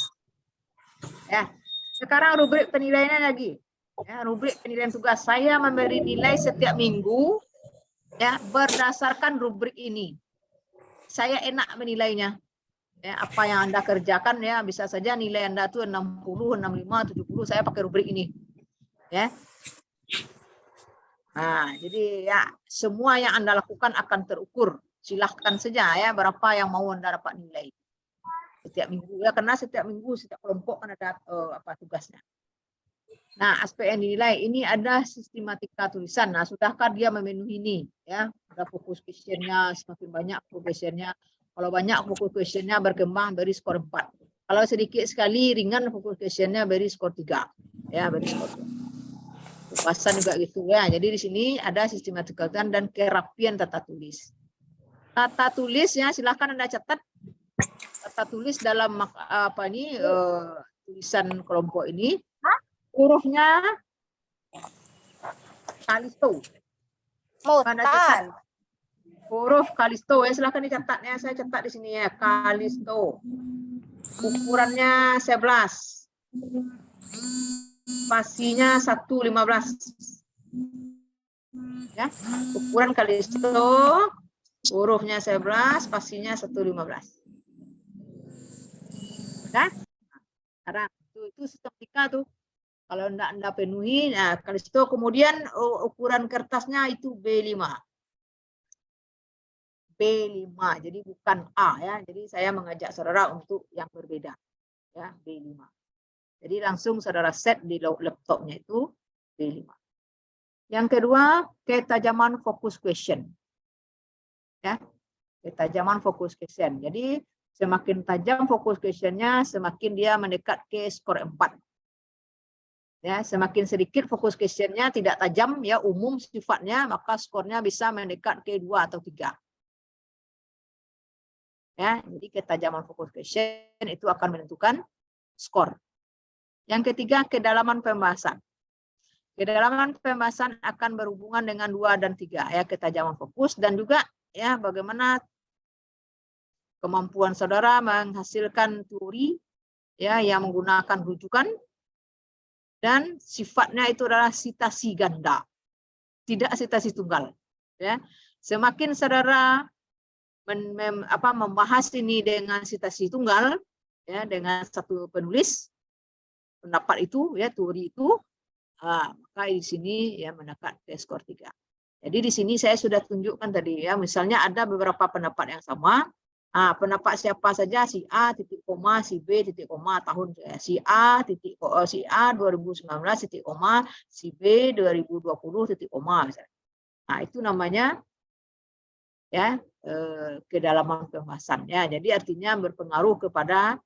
Ya. Sekarang rubrik penilaiannya lagi. Ya, rubrik penilaian tugas. Saya memberi nilai setiap minggu ya berdasarkan rubrik ini. Saya enak menilainya. Ya, apa yang Anda kerjakan ya bisa saja nilai Anda tuh 60, 65, 70, saya pakai rubrik ini. Ya. Nah, jadi ya semua yang Anda lakukan akan terukur. Silahkan saja ya berapa yang mau Anda dapat nilai. Setiap minggu ya, karena setiap minggu setiap kelompok kan ada apa tugasnya. Nah, aspek yang dinilai ini ada sistematika tulisan. Nah, sudahkah dia memenuhi ini ya? Ada fokus questionnya, semakin banyak fokus questionnya. Kalau banyak fokus questionnya berkembang beri skor 4. Kalau sedikit sekali ringan fokus questionnya beri skor 3. Ya, beri skor 3. Kupasan juga gitu ya. Jadi di sini ada sistematika dan kerapian tata tulis. Tata tulisnya silahkan Anda catat. Tata tulis dalam apa ini tulisan kelompok ini. Hurufnya Kalisto. Huruf Kalisto ya, silahkan dicatat ya. Saya catat di sini ya, Kalisto. Ukurannya 11. Spasinya 115. Ya, ukuran Kalisto, hurufnya 11, spasinya 115. Ya. Sekarang itu sistematika tuh. Kalau Anda penuhi, nah Kalisto, kemudian ukuran kertasnya itu B5. B5, jadi bukan A ya. Jadi saya mengajak saudara untuk yang berbeda. Ya, B5. Jadi langsung saudara set di laptopnya itu B5. Yang kedua, ketajaman fokus question. Ya, ketajaman fokus question. Jadi semakin tajam fokus questionnya, semakin dia mendekat ke skor 4. Ya, semakin sedikit fokus questionnya tidak tajam ya umum sifatnya, maka skornya bisa mendekat ke 2 atau 3. Ya, jadi ketajaman fokus question itu akan menentukan skor. Yang ketiga, kedalaman pembahasan. Kedalaman pembahasan akan berhubungan dengan 2 dan 3 ya, ketajaman fokus dan juga ya bagaimana kemampuan saudara menghasilkan teori ya yang menggunakan rujukan dan sifatnya itu adalah sitasi ganda, tidak sitasi tunggal. Ya, semakin saudara membahas ini dengan sitasi tunggal, ya dengan satu penulis pendapat itu, ya teori itu, maka di sini ya mendekat ke skor 3. Jadi di sini saya sudah tunjukkan tadi ya, misalnya ada beberapa pendapat yang sama. Pendapat siapa saja, si A titik koma, si B titik koma tahun si A titik si A 2019 titik koma, si B 2020 titik koma misalnya. Nah, itu namanya ya kedalaman pembahasan ya. Jadi artinya berpengaruh kepada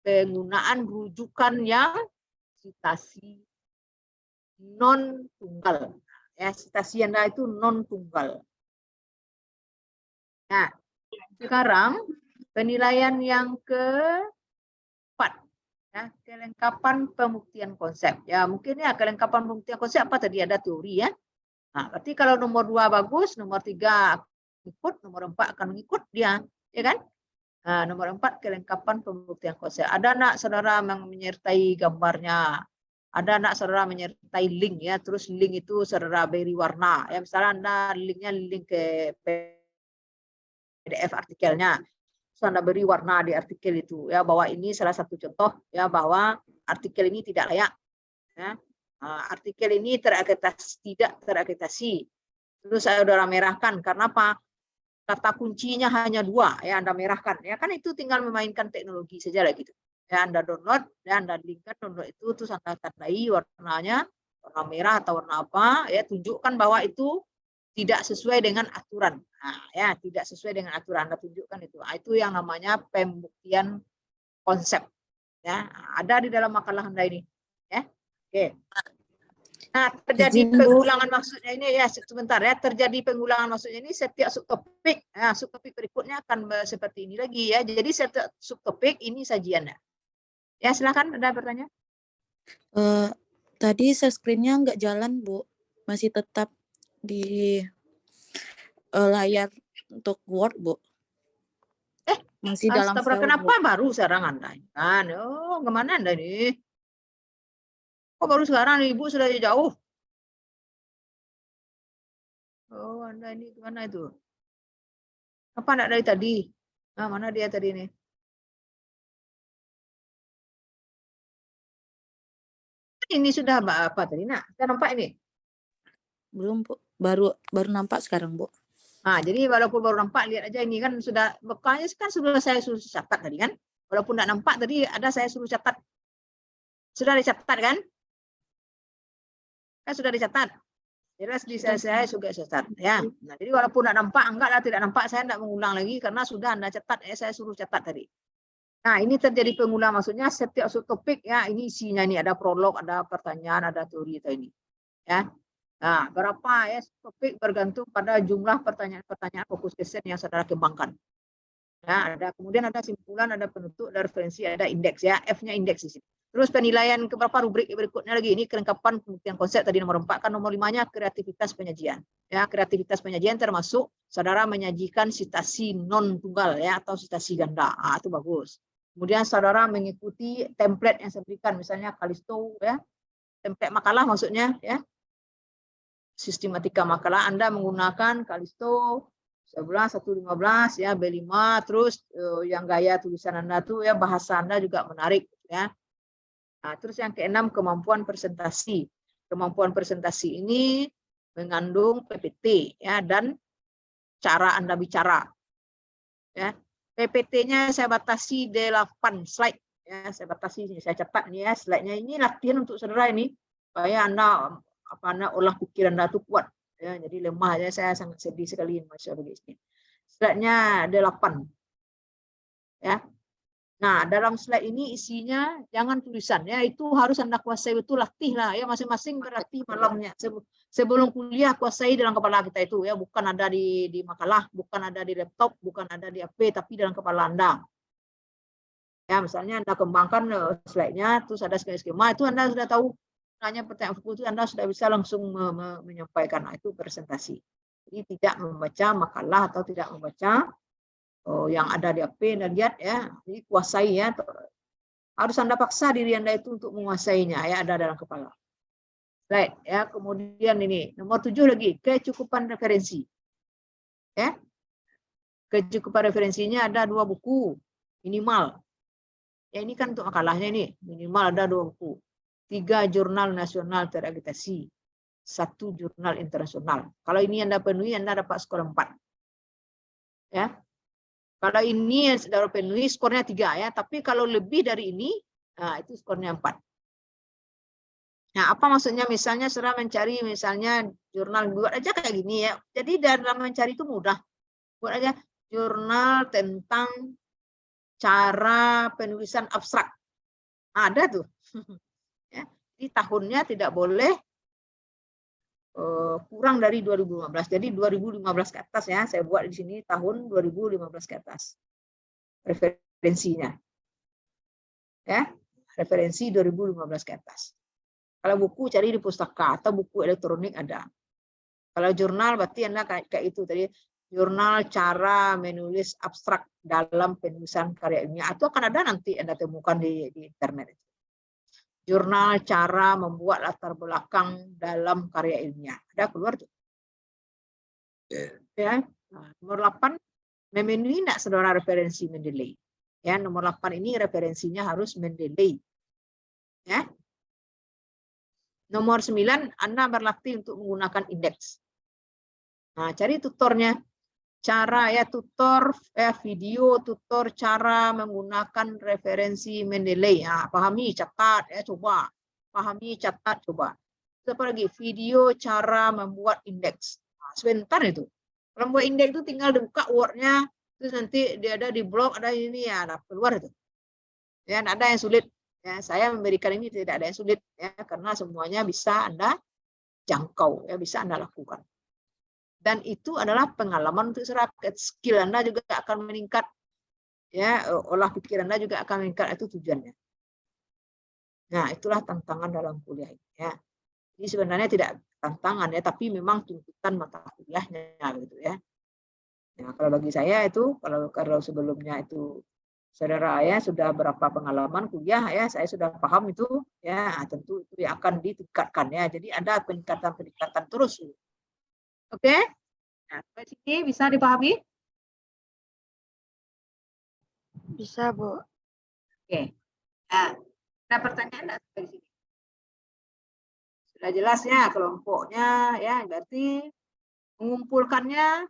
penggunaan rujukan yang sitasi non tunggal. Ya, sitasi Anda itu non tunggal. Nah, sekarang penilaian yang keempat, ya, kelengkapan pembuktian konsep. Ya, mungkin ya kelengkapan pembuktian konsep apa tadi ada teori ya. Nah, berarti kalau nomor 2 bagus, nomor 3 ikut, nomor 4 akan mengikut dia, ya kan? Nah, nomor 4 kelengkapan pembuktian konsep. Ada anak saudara yang menyertai gambarnya. Ada anak saudara menyertai link ya, terus link itu saudara beri warna. Ya, misalnya Anda linknya link ke PDF artikelnya. Terus Anda beri warna di artikel itu ya, bahwa ini salah satu contoh ya bahwa artikel ini tidak layak. Ya. Artikel ini tidak terakreditasi. Terus saudara merahkan karena apa? Kata kuncinya hanya 2 ya, Anda merahkan ya, kan itu tinggal memainkan teknologi saja lah gitu. Ya, Anda download ya, Anda linkkan download itu, terus Anda tandai warnanya warna merah atau warna apa ya, tunjukkan bahwa itu tidak sesuai dengan aturan. Nah, ya, tidak sesuai dengan aturan, Anda tunjukkan itu. Nah, itu yang namanya pembuktian konsep. Ya, ada di dalam makalah Anda ini. Oke. Nah, terjadi pengulangan maksudnya ini ya sebentar ya, terjadi pengulangan maksudnya ini setiap subtopik. Nah, subtopik berikutnya akan seperti ini lagi ya. Jadi setiap subtopik ini sajiannya. Ya, silakan ada pertanyaan. Tadi share screen-nya nggak jalan, Bu. Masih tetap di layar untuk Word, Bu. Masih dalam file, kenapa baru sekarang Anda? Kan, oh, kemana Anda ini? Kok baru sekarang Ibu sudah jauh? Oh, Anda ini kemana itu? Apa enggak dari tadi? Nah, mana dia tadi ini? Ini sudah apa tadi? Nah, kita nampak ini? Belum, Bu. Baru nampak sekarang, Bu. Nah, jadi walaupun baru nampak, lihat aja ini kan sudah, bekalnya kan sudah saya suruh catat tadi kan. Walaupun tidak nampak tadi ada saya suruh catat. Sudah dicatat kan? Kan sudah dicatat. Jelas di saya juga catat ya. Nah, jadi walaupun tidak nampak, enggaklah tidak nampak, saya tidak mengulang lagi karena sudah Anda catat ya, saya suruh catat tadi. Nah, ini terjadi pengulang maksudnya setiap subtopik ya, ini isinya ini ada prolog, ada pertanyaan, ada teori atau ini. Ya. Nah, berapa ya topik bergantung pada jumlah pertanyaan-pertanyaan fokus question yang saudara kembangkan. Ya, kemudian ada simpulan, ada penutup, ada referensi, ada indeks ya. F-nya indeks di sini. Terus penilaian ke beberapa rubrik berikutnya lagi. Ini kelengkapan pembuktian konsep tadi nomor 4 kan, nomor 5-nya kreativitas penyajian. Ya, kreativitas penyajian termasuk saudara menyajikan citasi non tunggal ya atau citasi ganda. Ah, itu bagus. Kemudian saudara mengikuti template yang saya berikan, misalnya Kalisto ya. Template makalah maksudnya ya. Sistematika makalah Anda menggunakan Kalisto 11, 115 ya, B5, terus yang gaya tulisan Anda tuh ya, bahasa Anda juga menarik ya. Nah, terus yang keenam kemampuan presentasi. Kemampuan presentasi ini mengandung PPT ya dan cara Anda bicara. Ya. PPT-nya saya batasi 8 slide ya, saya batasi ini, saya catat nih ya slide-nya, ini latihan untuk saudara ini supaya Anda olah pikir Anda itu kuat ya, jadi lemah ya, saya sangat sedih sekali Masya begini. Slide-nya 8 ya. Nah, dalam slide ini isinya jangan tulisan ya, itu harus Anda kuasai, itu latih lah ya, masing-masing berlatih malamnya. Sebelum kuliah kuasai dalam kepala kita itu ya, bukan ada di makalah, bukan ada di laptop, bukan ada di HP, tapi dalam kepala Anda. Ya, misalnya Anda kembangkan slide-nya, terus ada skema, itu Anda sudah tahu hanya pertanyaan fokus itu Anda sudah bisa langsung menyampaikan. Nah, itu presentasi. Jadi tidak membaca makalah atau tidak membaca yang ada di HP dan lihat ya, jadi kuasai ya, harus Anda paksa diri Anda itu untuk menguasainya ya, ada dalam kepala. Right ya, kemudian ini nomor 7 lagi, kecukupan referensi. Ya. Kecukupan referensinya ada 2 buku minimal. Ya, ini kan untuk makalahnya ini, minimal ada 2 buku. 3 jurnal nasional terakreditasi, 1 jurnal internasional. Kalau ini Anda penuhi, Anda dapat skor 4. Ya. Kalau ini yang saudara penuhi skornya 3 ya, tapi kalau lebih dari ini, nah itu skornya 4. Nah, apa maksudnya? Misalnya saudara mencari misalnya jurnal, buat aja kayak gini ya. Jadi dalam mencari itu mudah. Buat aja jurnal tentang cara penulisan abstrak. Ada tuh. Ya. Di tahunnya tidak boleh kurang dari 2015. Jadi 2015 ke atas ya. Saya buat di sini tahun 2015 ke atas. Referensinya. Ya, referensi 2015 ke atas. Kalau buku cari di pustaka atau buku elektronik ada. Kalau jurnal berarti Anda kayak itu tadi, jurnal cara menulis abstrak dalam penulisan karya ilmiah, atau akan ada nanti Anda temukan di internet. Jurnal cara membuat latar belakang dalam karya ilmiah. Ada keluar tuh. Ya. Nah, nomor 8, memenuhi enggak saudara referensi Mendeley. Ya, nomor 8 ini referensinya harus Mendeley. Ya. Nomor 9, Anda berlatih untuk menggunakan indeks. Nah, cari tutornya. Cara ya, tutor video, tutor cara menggunakan referensi Mendeley. Nah, pahami, catat ya, coba. Pahami, catat, coba. Apa lagi? Video cara membuat indeks. Nah, sebentar itu. Kalau membuat indeks itu tinggal buka Word-nya, terus nanti dia ada di blog, ada ini ya, ada keluar itu. Ya, ada yang sulit. Ya, saya memberikan ini tidak ada yang sulit ya, karena semuanya bisa Anda jangkau, ya bisa Anda lakukan. Dan itu adalah pengalaman untuk serakat, skill Anda juga akan meningkat, ya, olah pikir Anda juga akan meningkat, itu tujuannya. Nah, itulah tantangan dalam kuliah ini. Ya. Jadi sebenarnya tidak tantangan ya, tapi memang tuntutan mata kuliahnya gitu ya. Nah, kalau bagi saya itu, kalau sebelumnya itu saudara ya sudah berapa pengalaman kuliah ya, saya sudah paham itu ya, tentu itu akan ditingkatkan ya. Jadi ada peningkatan terus. Oke? Nah, sampai sini bisa dipahami? Bisa, Bu. Oke. Nah, ada pertanyaan dari sini. Sudah jelas ya kelompoknya ya, berarti mengumpulkannya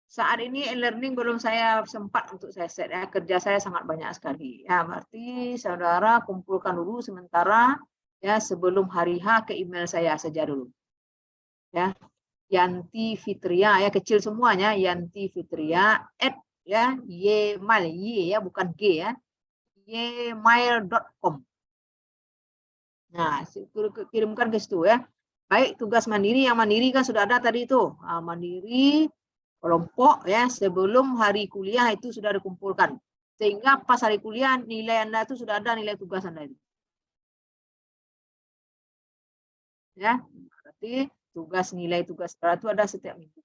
saat ini e-learning belum saya sempat untuk saya set ya, kerja saya sangat banyak sekali. Ya, berarti saudara kumpulkan dulu sementara ya sebelum hari H ke email saya saja dulu. Ya. Yanti Fitria ya kecil semuanya Yanti Fitria ya ymail y ya bukan g ya ymail.com. Nah, kirimkan ke situ ya. Baik tugas mandiri, yang mandiri kan sudah ada tadi itu. Nah, mandiri kelompok ya sebelum hari kuliah itu sudah dikumpulkan. Sehingga pas hari kuliah nilai Anda itu sudah ada nilai tugas Anda itu. Ya, berarti nilai tugas itu ada setiap minggu.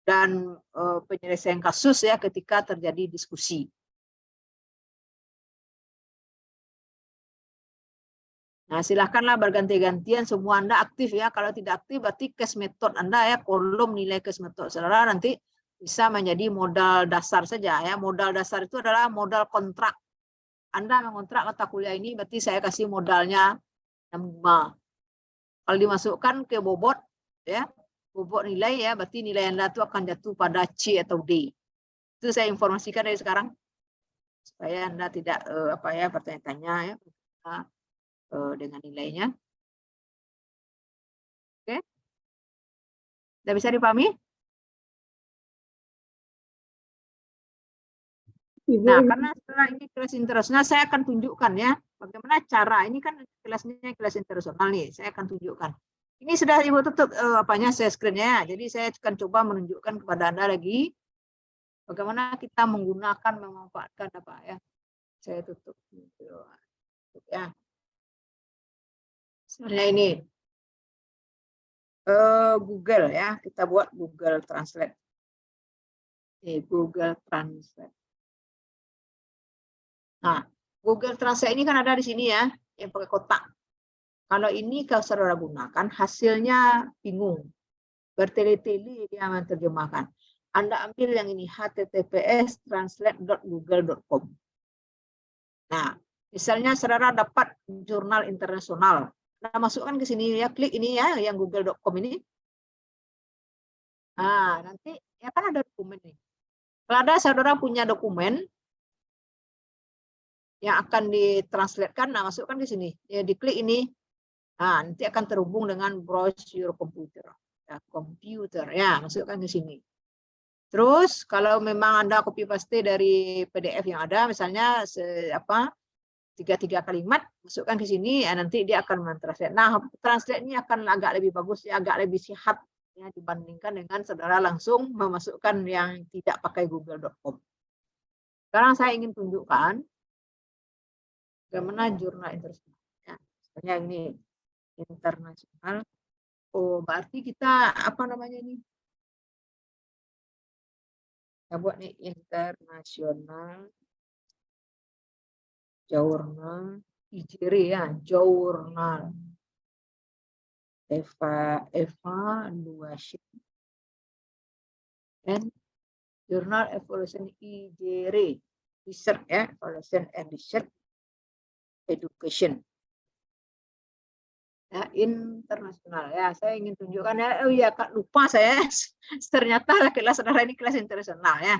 Dan penyelesaian kasus ya ketika terjadi diskusi. Nah, silahkanlah berganti-gantian semua Anda aktif ya. Kalau tidak aktif berarti case method Anda ya, kolom nilai case method saudara nanti bisa menjadi modal dasar saja ya. Modal dasar itu adalah modal kontrak. Anda mengontrak mata kuliah ini berarti saya kasih modalnya 65. Kalau dimasukkan ke bobot ya, bobot nilai ya, berarti nilai Anda itu akan jatuh pada C atau D. Itu saya informasikan dari sekarang supaya Anda tidak bertanya-tanya ya dengan nilainya. Oke. Sudah bisa dipahami? Nah, karena setelah ini kelas internasional, saya akan tunjukkan ya bagaimana cara. Ini kan kelasnya kelas internasional nih, saya akan tunjukkan. Ini sudah Ibu tutup share screen-nya. Jadi saya akan coba menunjukkan kepada Anda lagi bagaimana kita menggunakan, memanfaatkan apa ya. Saya tutup ya. Sebenarnya ini Google ya, kita buat Google Translate. Google Translate. Nah, Google Translate ini kan ada di sini ya, yang pakai kotak. Kalau ini kalau saudara gunakan, hasilnya bingung. Bertele-tele dia menerjemahkan. Anda ambil yang ini, https://translate.google.com. Nah, misalnya saudara dapat jurnal internasional. Nah, masukkan ke sini ya, klik ini ya, yang google.com ini. Nah, nanti ya kan ada dokumen nih. Kalau ada saudara punya dokumen yang akan ditranslatekan, nah masukkan ke sini. Ya, diklik ini. Nah, nanti akan terhubung dengan browse your computer. Ya, masukkan ke sini. Terus kalau memang Anda copy paste dari PDF yang ada, misalnya 3 kalimat, masukkan ke sini, ya, nanti dia akan mentranslate. Nah, translate ini akan agak lebih bagus, ya, agak lebih sehat ya, dibandingkan dengan saudara langsung memasukkan yang tidak pakai google.com. Sekarang saya ingin tunjukkan bagaimana jurnal internasional. Ya, misalnya ini internasional. Oh, berarti kita apa namanya ini? Kita buat nih internasional jurnal IJR ya, jurnal evaluation and jurnal evaluation IJR research ya, evaluation and research education. Ya, internasional ya, saya ingin tunjukkan ya. Oh iya, Kak, lupa saya. Ternyata kelas saudara ini kelas internasional ya.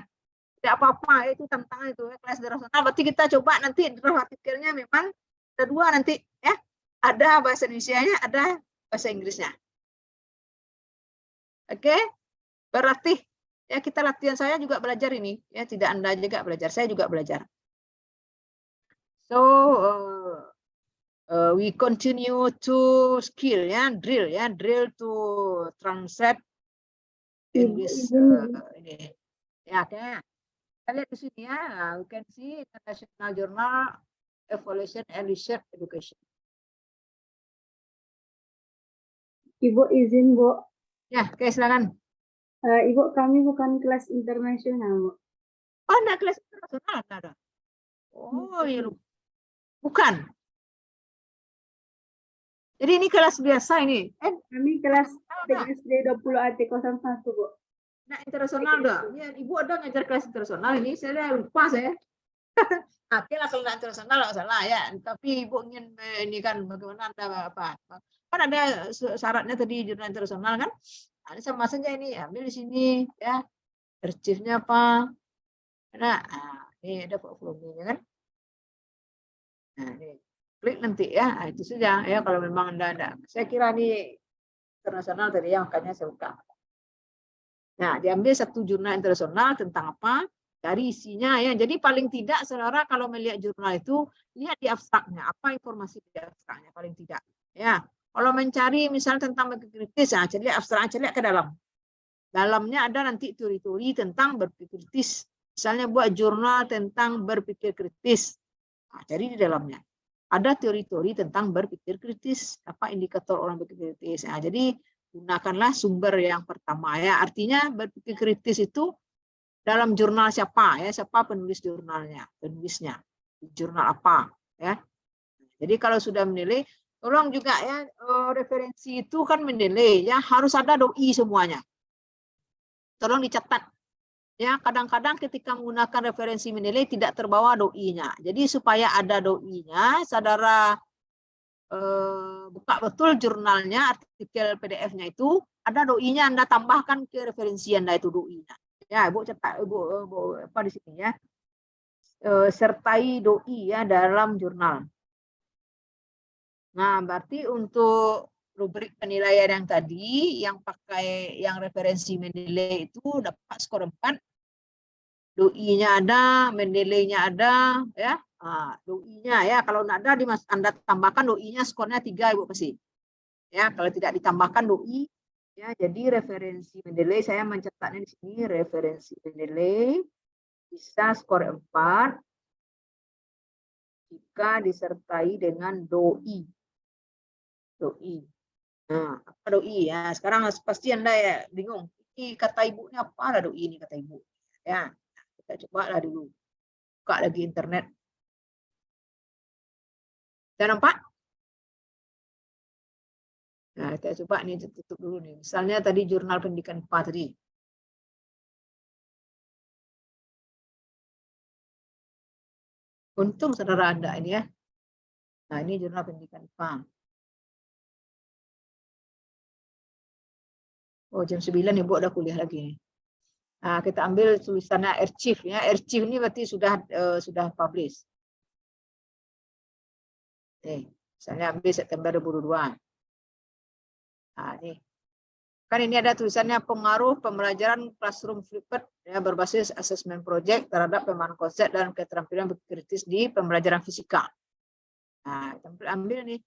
Tidak apa-apa, itu tantangan itu ya, kelas internasional. Berarti kita coba nanti draft artikelnya memang ada 2 nanti ya. Ada bahasa Indonesianya, ada bahasa Inggrisnya. Oke? Berarti ya kita latihan, saya juga belajar ini ya, tidak Anda juga belajar, saya juga belajar. So We continue to drill to translate in this ini. Ya, oke. Kita lihat di sini ya. We can see International Journal Evaluation and Research Education. Ibu izin, Bu. Ya, oke, silakan. Ibu, kami bukan kelas internasional, Bu. Oh, enggak kelas internasional ada. Oh, iya lu. Bukan. Jadi ini kelas biasa ini. Kami kelas PGSD 20AT01, Bu. Nah, internasional enggak? Ya, Ibu ada ngajar kelas internasional ini, saya lupa saya. Oke lah kalau nggak internasional nggak salah ya. Tapi Ibu ingin ini kan bagaimana Anda apa? Kan ada syaratnya tadi jurnal internasional kan? Nah, ini sama saja ini ambil di sini ya. Archive-nya apa? Nah, ini ada portfolio-nya kan? Nah, ini klik nanti ya. Nah, itu saja ya kalau memang Anda ada. Saya kira ini internasional tadi ya, makanya saya buka. Nah, diambil satu jurnal internasional tentang apa? Dari isinya ya. Jadi paling tidak saudara kalau melihat jurnal itu lihat di abstraknya, apa informasi di abstraknya paling tidak. Ya. Kalau mencari misal tentang berpikir kritis, ya, cari abstraknya, cari ke dalam. Dalamnya ada nanti teori-teori tentang berpikir kritis. Misalnya buat jurnal tentang berpikir kritis. Nah, cari di dalamnya. Ada teori-teori tentang berpikir kritis, apa indikator orang berpikir kritis. Nah, jadi gunakanlah sumber yang pertama ya. Artinya berpikir kritis itu dalam jurnal siapa ya, siapa penulis jurnalnya, penulisnya, jurnal apa ya. Jadi kalau sudah menilai, tolong juga ya referensi itu kan menilai ya harus ada doi semuanya. Tolong dicatat ya, kadang-kadang ketika menggunakan referensi menilai tidak terbawa doi-nya. Jadi supaya ada doi-nya, saudara buka betul jurnalnya, artikel PDF-nya itu ada doi-nya, Anda tambahkan ke referensi Anda itu doi-nya. Ya, Ibu cetak, Ibu apa di sini ya? Sertai doi ya dalam jurnal. Nah, berarti untuk rubrik penilaian yang tadi, yang pakai yang referensi menilai itu dapat skor 4. Doi-nya ada, menilainya ada, ya. Nah, doi-nya ya, kalau nggak ada Anda tambahkan doi-nya skornya 3 Ibu pasti. Ya, kalau tidak ditambahkan doi ya, jadi referensi menilai saya mencatatnya di sini referensi menilai bisa skor 4 jika disertai dengan doi. Doi. Nah, apa doi ya? Sekarang pasti Anda ya bingung. Ini kata ibunya apa lah doi ini kata ibu. Ya, kita coba lah dulu. Buka lagi internet. Sudah nampak? Nah, kita coba nih tutup dulu nih. Misalnya tadi jurnal pendidikan IPA tadi. Untung saudara Anda ini ya. Nah, ini jurnal pendidikan IPA. Oh, jam 9 Ibu udah kuliah lagi. Nah, kita ambil tulisannya archive ya. Archive ini berarti sudah publish. Nih, misalnya ambil September 2022. Nah, ini. Kan ini ada tulisannya pengaruh pembelajaran classroom flipped ya, berbasis assessment project terhadap pemahaman konsep dan keterampilan berpikir kritis di pembelajaran fisika. Nah, ambil nih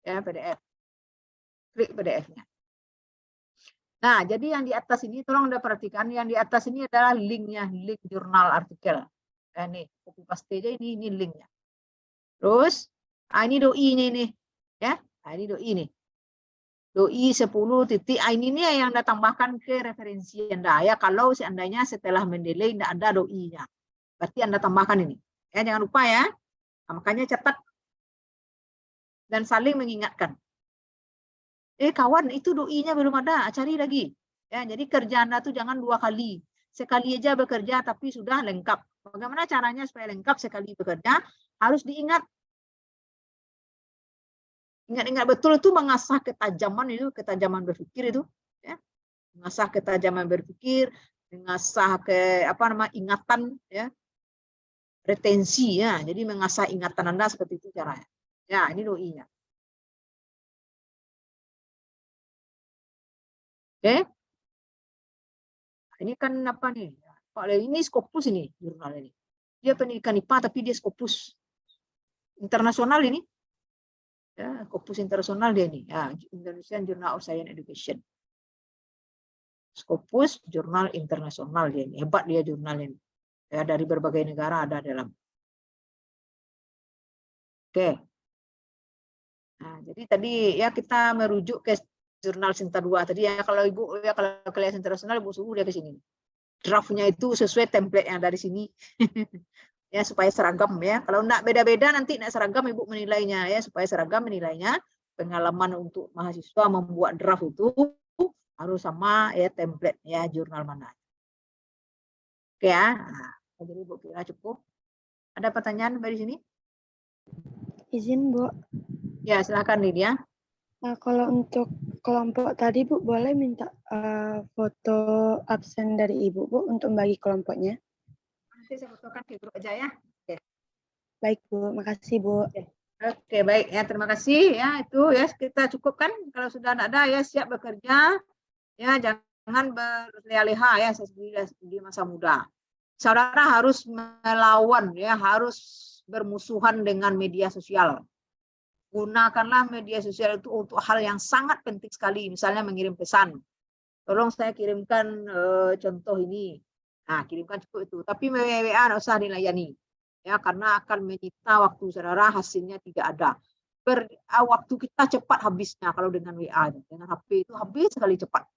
ya PDF. Klik PDF-nya. Nah, jadi yang di atas ini tolong Anda perhatikan, yang di atas ini adalah linknya, link jurnal artikel. Ini copy paste aja ini linknya. Terus, ini doi ini ya. Nah, ini doi ini. Doi 10 titik ini yang Anda tambahkan ke referensi Anda ya. Kalau seandainya setelah mendelay tidak ada doi-nya, berarti Anda tambahkan ini. Ya, jangan lupa ya. Nah, makanya catat dan saling mengingatkan. Kawan, itu doi-nya belum ada, cari lagi. Ya, jadi kerja Anda tuh jangan 2 kali. Sekali aja bekerja tapi sudah lengkap. Bagaimana caranya supaya lengkap sekali bekerja? Harus diingat. Ingat-ingat betul itu mengasah ketajaman berpikir itu, ya. Mengasah ketajaman berpikir, mengasah ingatan, ya. Retensi ya. Jadi mengasah ingatan Anda seperti itu caranya. Ya, ini doi-nya. Oke. Ini kan apa nih? Ini Scopus ini jurnal ini. Dia pendidikan IPA tapi dia Scopus. Internasional ini. Ya, Scopus internasional dia nih. Ya, Indonesian Journal of Science Education. Scopus jurnal internasional dia ini. Hebat dia jurnal ini. Ya, dari berbagai negara ada dalam. Oke. Nah, jadi tadi ya kita merujuk ke jurnal Sinta 2 tadi ya. Kalau Ibu ya kalau kelas internasional Ibu suruh dia ke sini. Draftnya itu sesuai template yang dari sini. Ya supaya seragam ya. Kalau enggak beda-beda nanti enggak seragam Ibu menilainya ya, supaya seragam menilainya. Pengalaman untuk mahasiswa membuat draft itu harus sama ya template ya jurnal mana. Oke ya. Nah, jadi Ibu kira cukup. Ada pertanyaan dari sini? Izin, Bu. Ya, silakan Lydia. Nah, kalau untuk kelompok tadi, Bu, boleh minta foto absen dari Ibu, Bu, untuk bagi kelompoknya? Nanti saya fotokan di grup aja ya. Oke. Baik, Bu. Makasih, Bu. Oke, baik ya. Terima kasih ya. Itu ya kita cukupkan. Kalau sudah ada ya siap bekerja. Ya, jangan berleha-leha ya di masa muda. Saudara harus melawan ya, harus bermusuhan dengan media sosial. Gunakanlah media sosial itu untuk hal yang sangat penting sekali, misalnya mengirim pesan. Tolong saya kirimkan contoh ini. Nah, kirimkan cukup itu. Tapi WA nggak usah dilayani. Ya, karena akan menyita waktu saudara, hasilnya tidak ada. Waktu kita cepat habisnya kalau dengan WA. Dengan HP itu habis sekali cepat.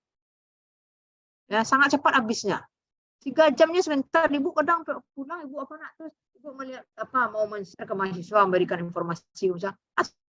Ya, sangat cepat habisnya. 3 jamnya sebentar, Ibu kadang pulang, Ibu apa nak terus Ibu melihat apa mau men-share ke mahasiswa, memberikan informasi misalnya,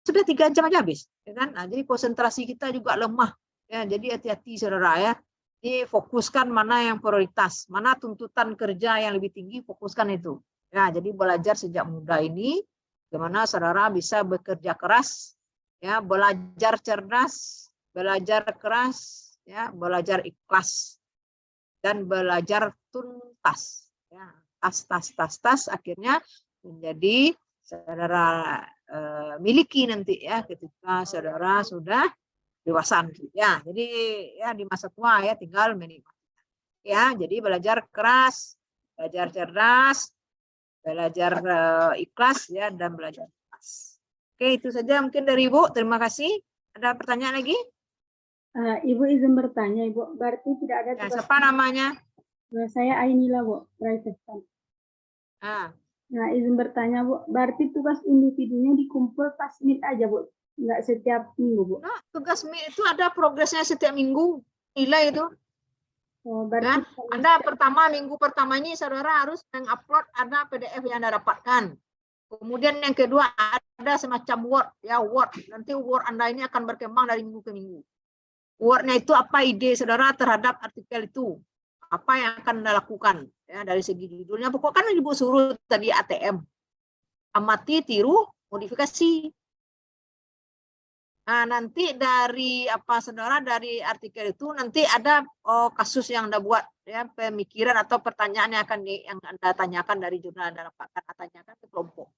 sudah 3 jam aja habis, ya kan? Nah, jadi konsentrasi kita juga lemah, ya. Jadi hati-hati saudara ya. Jadi fokuskan mana yang prioritas, mana tuntutan kerja yang lebih tinggi, fokuskan itu. Ya, jadi belajar sejak muda ini, bagaimana saudara bisa bekerja keras, ya, belajar cerdas, belajar keras, ya, belajar ikhlas. Dan belajar tuntas, ya, tas akhirnya menjadi saudara miliki nanti ya ketika saudara sudah dewasa ya. Jadi ya di masa tua ya tinggal menikmati ya. Jadi belajar keras, belajar cerdas, belajar ikhlas ya, dan belajar tuntas. Oke, itu saja mungkin dari Ibu. Terima kasih. Ada pertanyaan lagi? Ibu izin bertanya, Ibu. Berarti tidak ada Ya, tugas. siapa namanya? Saya Ainila, Bu. Private. Ah. Nah, izin bertanya, Bu. Berarti tugas individunya dikumpul pas meet aja, Bu? Nggak setiap minggu, Bu? Nah, tugas meet itu ada progresnya setiap minggu. Nilai itu. Oh, berarti Ya, Anda minggu pertama ini saudara harus mengupload ada PDF yang Anda dapatkan. Kemudian yang kedua ada semacam Word, ya Word. Nanti Word Anda ini akan berkembang dari minggu ke minggu. Word-nya itu apa ide saudara terhadap artikel itu? Apa yang akan Anda lakukan? Ya, dari segi judulnya, pokoknya kan Ibu suruh tadi ATM. Amati, tiru, modifikasi. Nah, nanti dari apa saudara dari artikel itu nanti ada kasus yang Anda buat ya, pemikiran atau pertanyaan yang Anda tanyakan dari jurnal Anda dapatkan, tanyakan ke kelompok.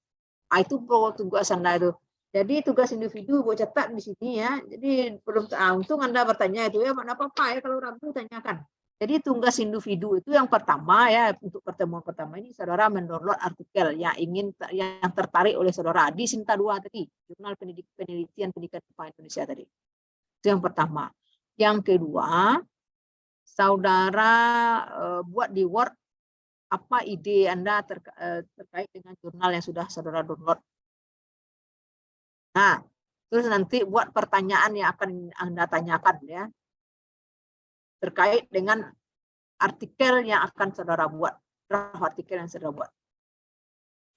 Nah, itu tugas Anda itu. Jadi tugas individu buat cetak di sini ya. Jadi belum untung Anda bertanya itu ya, mana apa-apa ya kalau ragu tanyakan. Jadi tugas individu itu yang pertama ya, untuk pertemuan pertama ini saudara mendownload artikel yang tertarik oleh saudara di Sinta 2 tadi, Jurnal Penelitian Pendidikan Indonesia tadi. Itu yang pertama. Yang kedua, saudara buat di Word apa ide Anda terkait dengan jurnal yang sudah saudara download. Nah, terus nanti buat pertanyaan yang akan Anda tanyakan ya, terkait dengan artikel yang akan saudara buat, draft artikel yang saudara buat.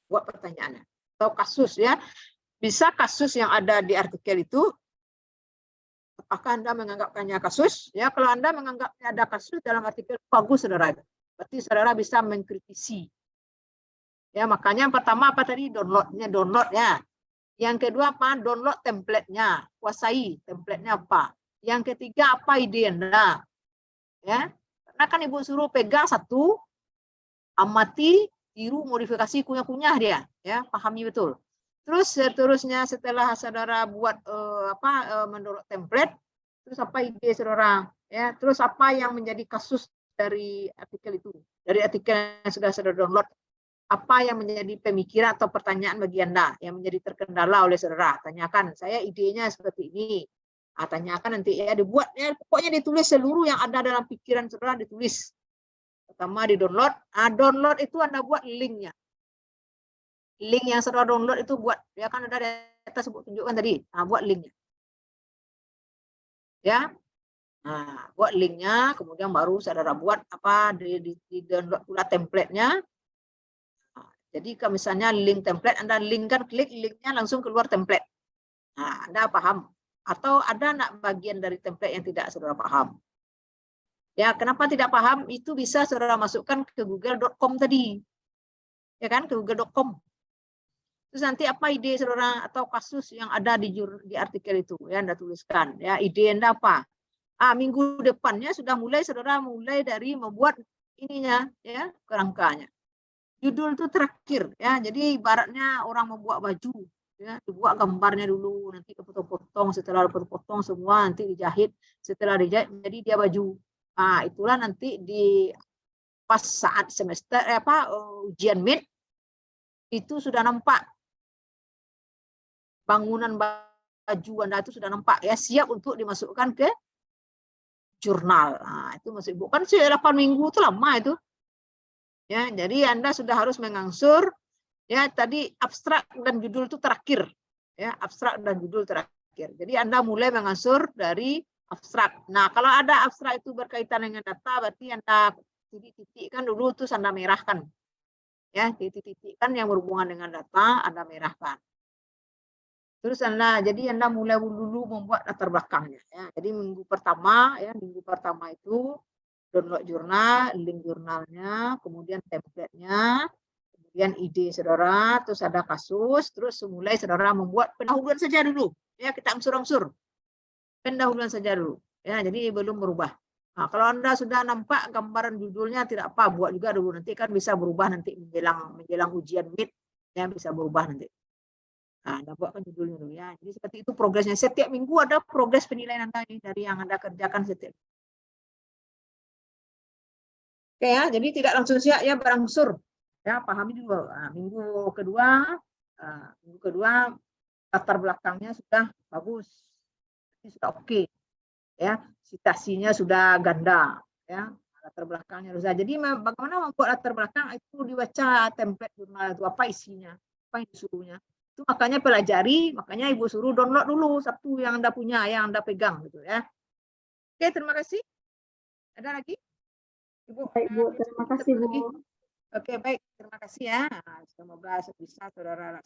Buat pertanyaannya. Atau kasus ya, bisa kasus yang ada di artikel itu, apakah Anda menganggapkannya kasus? Ya, kalau Anda menganggapnya ada kasus dalam artikel, bagus saudara. Berarti saudara bisa mengkritisi. Ya, makanya yang pertama apa tadi? Download ya. Yang kedua apa? Download template-nya, kuasai template-nya apa. Yang ketiga apa ide Anda? Ya, karena kan Ibu suruh pegang satu, amati, tiru, modifikasi, kunyah-kunyah dia, ya, pahami betul. Terus seterusnya setelah saudara buat mendownload template, terus apa ide saudara? Ya, terus apa yang menjadi kasus dari artikel itu? Dari artikel yang sudah saudara download, apa yang menjadi pemikiran atau pertanyaan bagi Anda yang menjadi terkendala oleh saudara. Tanyakan, saya idenya seperti ini. Tanyakan nanti ya, dibuatnya, pokoknya ditulis seluruh yang ada dalam pikiran saudara, ditulis. Pertama di download. Download itu Anda buat linknya. Link yang saudara download itu buat, ya kan ada di atas tunjukkan tadi. Buat linknya. Ya. Nah, buat linknya, kemudian baru saudara buat apa di download pula template-nya. Jadi kalau misalnya link template, Anda linkkan, klik linknya langsung keluar template. Nah, Anda paham. Atau ada nak bagian dari template yang tidak saudara paham. Ya, kenapa tidak paham? Itu bisa saudara masukkan ke google.com tadi. Ya kan, ke google.com. Terus nanti apa ide saudara atau kasus yang ada di artikel itu. Ya, Anda tuliskan. Ya, ide Anda apa? Minggu depannya sudah mulai saudara mulai dari membuat ininya, ya, kerangkanya. Judul itu terakhir, ya. Jadi ibaratnya orang membuat baju, ya, dibuat gambarnya dulu, nanti kepotong-potong, setelah dipotong semua nanti dijahit, setelah dijahit jadi dia baju. Itulah nanti di pas saat semester ujian mid itu sudah nampak bangunan baju Anda itu sudah nampak, ya, siap untuk dimasukkan ke jurnal. Itu masih bukan sih 8 minggu itu lama itu. Ya, jadi Anda sudah harus mengangsur, ya, tadi abstrak dan judul itu terakhir. Ya, abstrak dan judul terakhir. Jadi Anda mulai mengangsur dari abstrak. Nah, kalau ada abstrak itu berkaitan dengan data, berarti Anda titik-titikkan dulu, terus Anda merahkan. Ya, titik-titikkan yang berhubungan dengan data, Anda merahkan. Terus jadi Anda mulai dulu membuat latar belakangnya. Ya. Jadi minggu pertama itu download jurnal, link jurnalnya, kemudian template-nya, kemudian ide saudara, terus ada kasus, terus mulai saudara membuat pendahuluan saja dulu. Ya, kita angsur-angsur. Pendahuluan saja dulu. Ya, jadi belum berubah. Nah, kalau Anda sudah nampak gambaran judulnya tidak apa, buat juga dulu. Nanti kan bisa berubah nanti menjelang ujian mid, ya bisa berubah nanti. Nah, Anda buatkan judulnya dulu, ya. Jadi seperti itu progresnya. Setiap minggu ada progres penilaian Anda ini dari yang Anda kerjakan setiap. Oke, ya, jadi tidak langsung siap, ya, berangsur. Ya, pahami dulu. Minggu kedua latar belakangnya sudah bagus, ini sudah oke. Ya, citasinya sudah ganda. Ya, latar belakangnya sudah. Jadi bagaimana membuat latar belakang itu dibaca template jurnal itu apa isinya, apa yang disuruhnya. Itu makanya pelajari, makanya Ibu suruh download dulu satu yang Anda punya, yang Anda pegang gitu, ya. Oke, terima kasih. Ada lagi? Ibu. Baik, Bu. Terima kasih, Bu. Oke, baik. Terima kasih, ya. Semoga bisa saudara